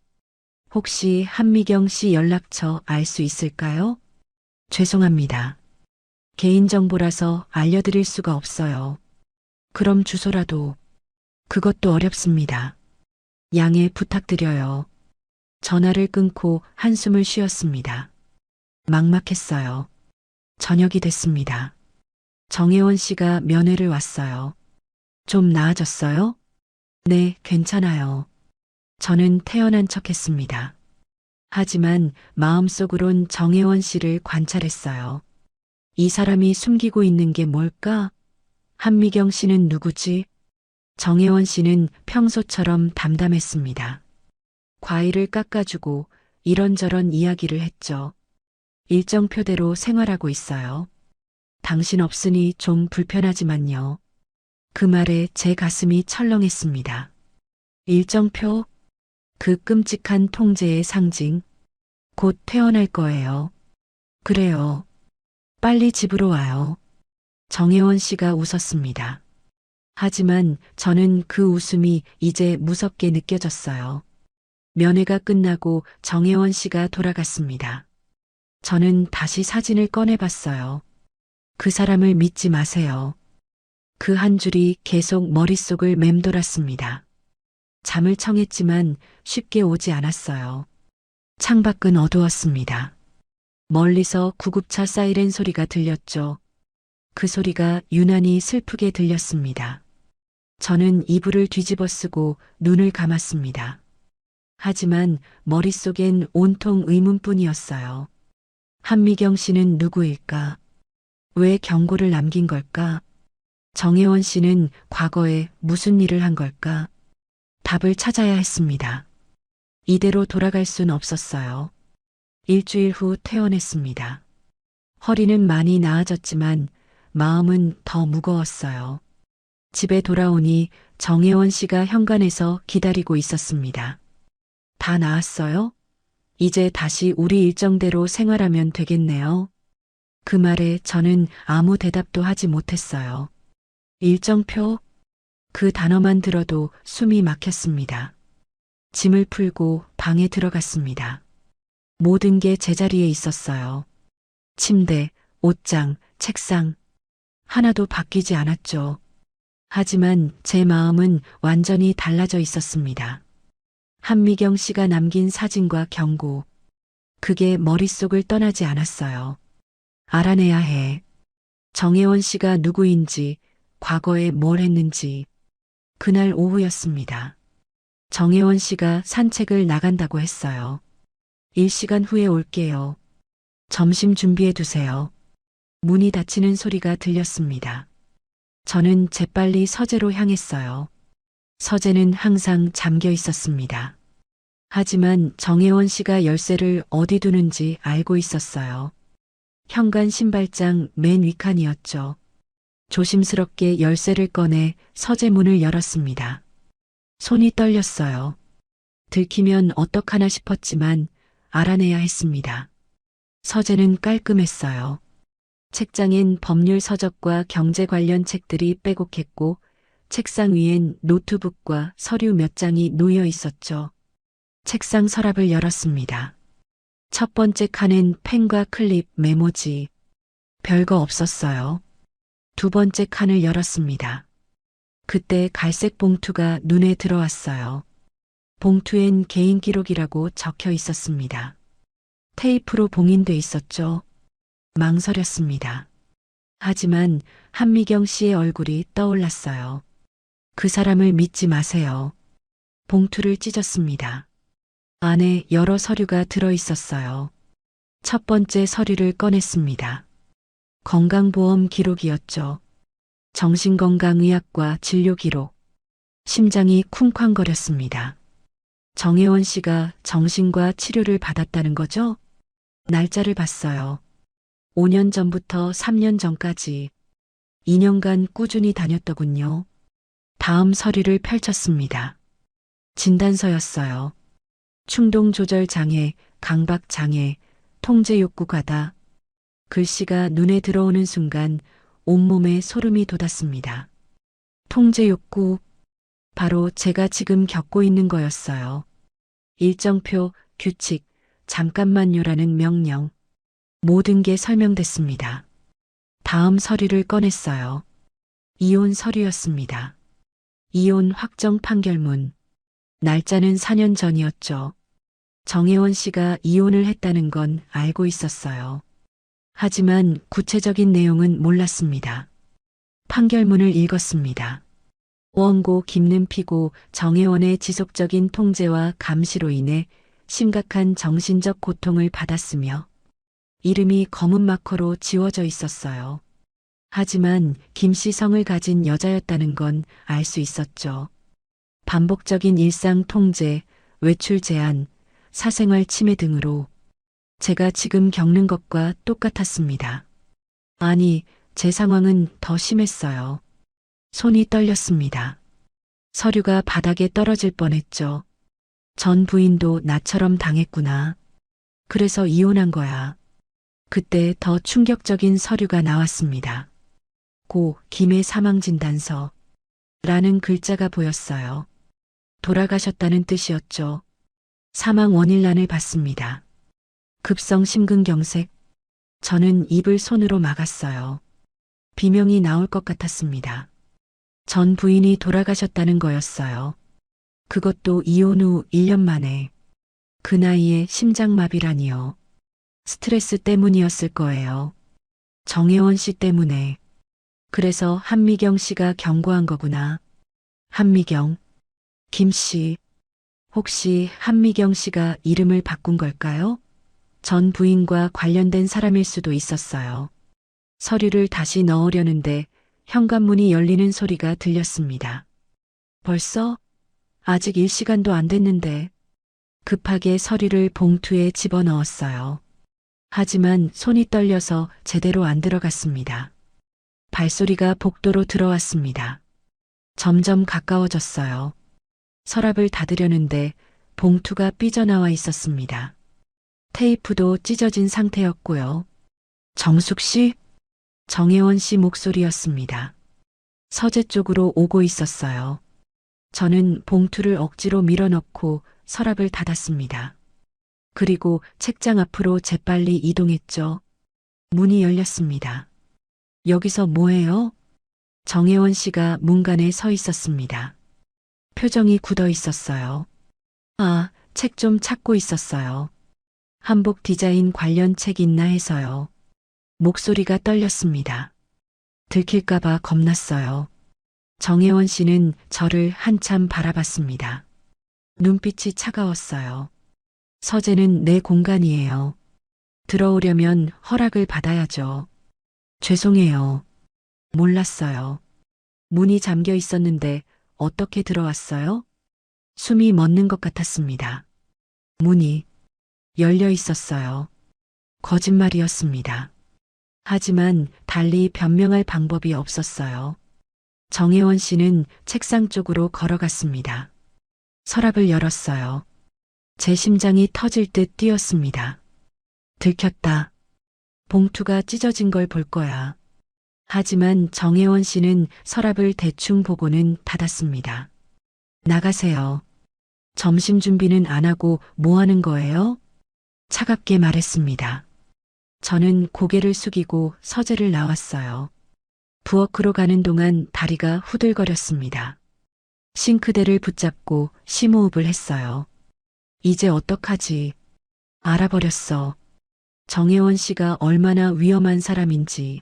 혹시 한미경 씨 연락처 알 수 있을까요? 죄송합니다. 개인정보라서 알려드릴 수가 없어요. 그럼 주소라도. 그것도 어렵습니다. 양해 부탁드려요. 전화를 끊고 한숨을 쉬었습니다. 막막했어요. 저녁이 됐습니다. 정혜원 씨가 면회를 왔어요. 좀 나아졌어요? 네, 괜찮아요. 저는 태어난 척 했습니다. 하지만 마음속으론 정혜원 씨를 관찰했어요. 이 사람이 숨기고 있는 게 뭘까? 한미경 씨는 누구지? 정혜원 씨는 평소처럼 담담했습니다. 과일을 깎아주고 이런저런 이야기를 했죠. 일정표대로 생활하고 있어요. 당신 없으니 좀 불편하지만요. 그 말에 제 가슴이 철렁했습니다. 일정표? 그 끔찍한 통제의 상징. 곧 퇴원할 거예요. 그래요. 빨리 집으로 와요. 정혜원 씨가 웃었습니다. 하지만 저는 그 웃음이 이제 무섭게 느껴졌어요. 면회가 끝나고 정혜원 씨가 돌아갔습니다. 저는 다시 사진을 꺼내봤어요. 그 사람을 믿지 마세요. 그 한 줄이 계속 머릿속을 맴돌았습니다. 잠을 청했지만 쉽게 오지 않았어요. 창밖은 어두웠습니다. 멀리서 구급차 사이렌 소리가 들렸죠. 그 소리가 유난히 슬프게 들렸습니다. 저는 이불을 뒤집어 쓰고 눈을 감았습니다. 하지만 머릿속엔 온통 의문뿐이었어요. 한미경 씨는 누구일까? 왜 경고를 남긴 걸까? 정혜원 씨는 과거에 무슨 일을 한 걸까? 답을 찾아야 했습니다. 이대로 돌아갈 순 없었어요. 일주일 후 퇴원했습니다. 허리는 많이 나아졌지만 마음은 더 무거웠어요. 집에 돌아오니 정혜원 씨가 현관에서 기다리고 있었습니다. 다 나았어요? 이제 다시 우리 일정대로 생활하면 되겠네요. 그 말에 저는 아무 대답도 하지 못했어요. 일정표? 그 단어만 들어도 숨이 막혔습니다. 짐을 풀고 방에 들어갔습니다. 모든 게 제자리에 있었어요. 침대, 옷장, 책상. 하나도 바뀌지 않았죠. 하지만 제 마음은 완전히 달라져 있었습니다. 한미경 씨가 남긴 사진과 경고. 그게 머릿속을 떠나지 않았어요. 알아내야 해. 정혜원 씨가 누구인지, 과거에 뭘 했는지. 그날 오후였습니다. 정혜원 씨가 산책을 나간다고 했어요. 1시간 후에 올게요. 점심 준비해 두세요. 문이 닫히는 소리가 들렸습니다. 저는 재빨리 서재로 향했어요. 서재는 항상 잠겨 있었습니다. 하지만 정혜원 씨가 열쇠를 어디 두는지 알고 있었어요. 현관 신발장 맨 윗칸이었죠. 조심스럽게 열쇠를 꺼내 서재 문을 열었습니다. 손이 떨렸어요. 들키면 어떡하나 싶었지만 알아내야 했습니다. 서재는 깔끔했어요. 책장엔 법률 서적과 경제 관련 책들이 빼곡했고 책상 위엔 노트북과 서류 몇 장이 놓여 있었죠. 책상 서랍을 열었습니다. 첫 번째 칸엔 펜과 클립, 메모지. 별거 없었어요. 두 번째 칸을 열었습니다. 그때 갈색 봉투가 눈에 들어왔어요. 봉투엔 개인 기록이라고 적혀 있었습니다. 테이프로 봉인돼 있었죠. 망설였습니다. 하지만 한미경 씨의 얼굴이 떠올랐어요. 그 사람을 믿지 마세요. 봉투를 찢었습니다. 안에 여러 서류가 들어 있었어요. 첫 번째 서류를 꺼냈습니다. 건강보험 기록이었죠. 정신건강의학과 진료 기록. 심장이 쿵쾅거렸습니다. 정혜원 씨가 정신과 치료를 받았다는 거죠? 날짜를 봤어요. 5년 전부터 3년 전까지 2년간 꾸준히 다녔더군요. 다음 서류를 펼쳤습니다. 진단서였어요. 충동조절장애, 강박장애, 통제욕구 과다. 글씨가 눈에 들어오는 순간 온몸에 소름이 돋았습니다. 통제욕구, 바로 제가 지금 겪고 있는 거였어요. 일정표, 규칙, 잠깐만요라는 명령. 모든 게 설명됐습니다. 다음 서류를 꺼냈어요. 이혼 서류였습니다. 이혼 확정 판결문. 날짜는 4년 전이었죠. 정혜원 씨가 이혼을 했다는 건 알고 있었어요. 하지만 구체적인 내용은 몰랐습니다. 판결문을 읽었습니다. 원고 김는피고 정혜원의 지속적인 통제와 감시로 인해 심각한 정신적 고통을 받았으며 이름이 검은 마커로 지워져 있었어요. 하지만 김씨 성을 가진 여자였다는 건 알 수 있었죠. 반복적인 일상 통제, 외출 제한, 사생활 침해 등으로 제가 지금 겪는 것과 똑같았습니다. 아니, 제 상황은 더 심했어요. 손이 떨렸습니다. 서류가 바닥에 떨어질 뻔했죠. 전 부인도 나처럼 당했구나. 그래서 이혼한 거야. 그때 더 충격적인 서류가 나왔습니다. 고 김의 사망진단서 라는 글자가 보였어요. 돌아가셨다는 뜻이었죠. 사망 원일란을 봤습니다. 급성 심근경색. 저는 입을 손으로 막았어요. 비명이 나올 것 같았습니다. 전 부인이 돌아가셨다는 거였어요. 그것도 이혼 후 1년 만에. 그 나이에 심장마비라니요. 스트레스 때문이었을 거예요. 정혜원 씨 때문에. 그래서 한미경 씨가 경고한 거구나. 한미경. 김 씨. 혹시 한미경 씨가 이름을 바꾼 걸까요? 전 부인과 관련된 사람일 수도 있었어요. 서류를 다시 넣으려는데 현관문이 열리는 소리가 들렸습니다. 벌써? 아직 1시간도 안 됐는데. 급하게 서류를 봉투에 집어넣었어요. 하지만 손이 떨려서 제대로 안 들어갔습니다. 발소리가 복도로 들어왔습니다. 점점 가까워졌어요. 서랍을 닫으려는데 봉투가 삐져나와 있었습니다. 테이프도 찢어진 상태였고요. 정숙 씨? 정혜원 씨 목소리였습니다. 서재 쪽으로 오고 있었어요. 저는 봉투를 억지로 밀어넣고 서랍을 닫았습니다. 그리고 책장 앞으로 재빨리 이동했죠. 문이 열렸습니다. 여기서 뭐해요? 정혜원 씨가 문간에 서 있었습니다. 표정이 굳어 있었어요. 아, 책 좀 찾고 있었어요. 한복 디자인 관련 책 있나 해서요. 목소리가 떨렸습니다. 들킬까봐 겁났어요. 정혜원 씨는 저를 한참 바라봤습니다. 눈빛이 차가웠어요. 서재는 내 공간이에요. 들어오려면 허락을 받아야죠. 죄송해요. 몰랐어요. 문이 잠겨 있었는데 어떻게 들어왔어요? 숨이 멎는 것 같았습니다. 문이 열려 있었어요. 거짓말이었습니다. 하지만 달리 변명할 방법이 없었어요. 정혜원 씨는 책상 쪽으로 걸어갔습니다. 서랍을 열었어요. 제 심장이 터질 듯 뛰었습니다. 들켰다. 봉투가 찢어진 걸 볼 거야. 하지만 정혜원 씨는 서랍을 대충 보고는 닫았습니다. 나가세요. 점심 준비는 안 하고 뭐 하는 거예요? 차갑게 말했습니다. 저는 고개를 숙이고 서재를 나왔어요. 부엌으로 가는 동안 다리가 후들거렸습니다. 싱크대를 붙잡고 심호흡을 했어요. 이제 어떡하지? 알아버렸어. 정혜원 씨가 얼마나 위험한 사람인지.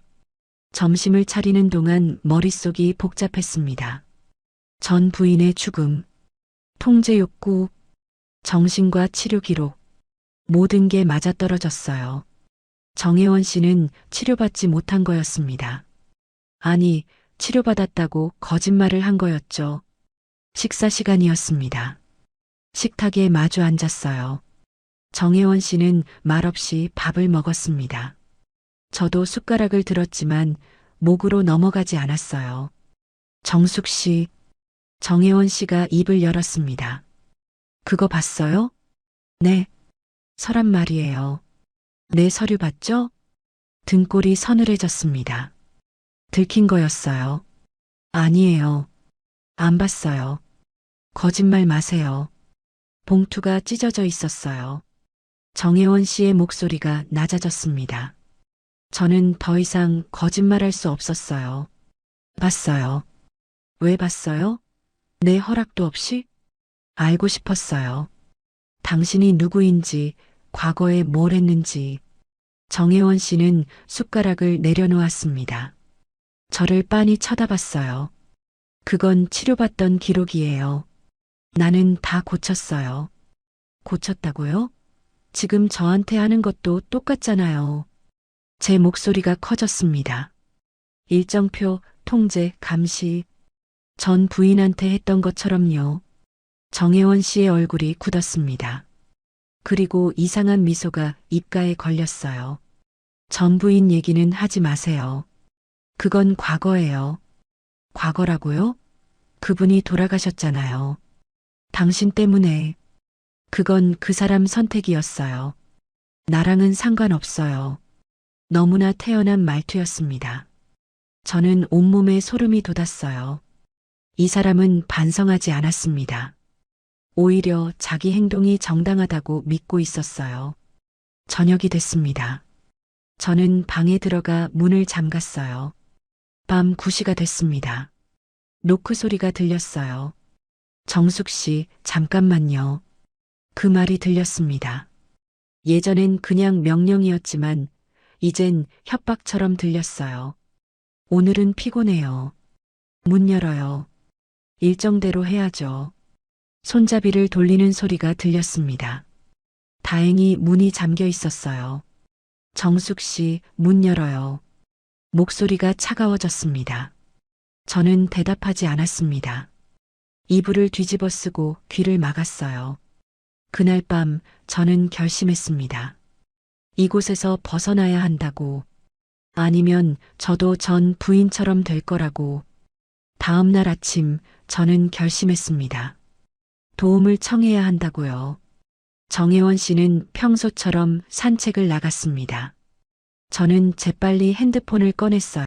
점심을 차리는 동안 머릿속이 복잡했습니다. 전 부인의 죽음, 통제 욕구, 정신과 치료 기록, 모든 게 맞아떨어졌어요. 정혜원 씨는 치료받지 못한 거였습니다. 아니, 치료받았다고 거짓말을 한 거였죠. 식사 시간이었습니다. 식탁에 마주 앉았어요. 정혜원 씨는 말없이 밥을 먹었습니다. 저도 숟가락을 들었지만 목으로 넘어가지 않았어요. 정숙 씨, 정혜원 씨가 입을 열었습니다. 그거 봤어요? 네. 서랍 말이에요. 내 서류 봤죠? 등골이 서늘해졌습니다. 들킨 거였어요. 아니에요. 안 봤어요. 거짓말 마세요. 봉투가 찢어져 있었어요. 정혜원 씨의 목소리가 낮아졌습니다. 저는 더 이상 거짓말할 수 없었어요. 봤어요. 왜 봤어요? 내 허락도 없이? 알고 싶었어요. 당신이 누구인지, 과거에 뭘 했는지. 정혜원 씨는 숟가락을 내려놓았습니다. 저를 빤히 쳐다봤어요. 그건 치료받던 기록이에요. 나는 다 고쳤어요. 고쳤다고요? 지금 저한테 하는 것도 똑같잖아요. 제 목소리가 커졌습니다. 일정표, 통제, 감시. 전 부인한테 했던 것처럼요. 정혜원 씨의 얼굴이 굳었습니다. 그리고 이상한 미소가 입가에 걸렸어요. 전 부인 얘기는 하지 마세요. 그건 과거예요. 과거라고요? 그분이 돌아가셨잖아요. 당신 때문에. 그건 그 사람 선택이었어요. 나랑은 상관없어요. 너무나 태어난 말투였습니다. 저는 온몸에 소름이 돋았어요. 이 사람은 반성하지 않았습니다. 오히려 자기 행동이 정당하다고 믿고 있었어요. 저녁이 됐습니다. 저는 방에 들어가 문을 잠갔어요. 밤 9시가 됐습니다. 노크 소리가 들렸어요. 정숙 씨, 잠깐만요. 그 말이 들렸습니다. 예전엔 그냥 명령이었지만 이젠 협박처럼 들렸어요. 오늘은 피곤해요. 문 열어요. 일정대로 해야죠. 손잡이를 돌리는 소리가 들렸습니다. 다행히 문이 잠겨 있었어요. 정숙 씨, 문 열어요. 목소리가 차가워졌습니다. 저는 대답하지 않았습니다. 이불을 뒤집어 쓰고 귀를 막았어요. 그날 밤 저는 결심했습니다. 이곳에서 벗어나야 한다고. 아니면 저도 전 부인처럼 될 거라고. 다음 날 아침 저는 결심했습니다. 도움을 청해야 한다고요. 정혜원 씨는 평소처럼 산책을 나갔습니다. 저는 재빨리 핸드폰을 꺼냈어요.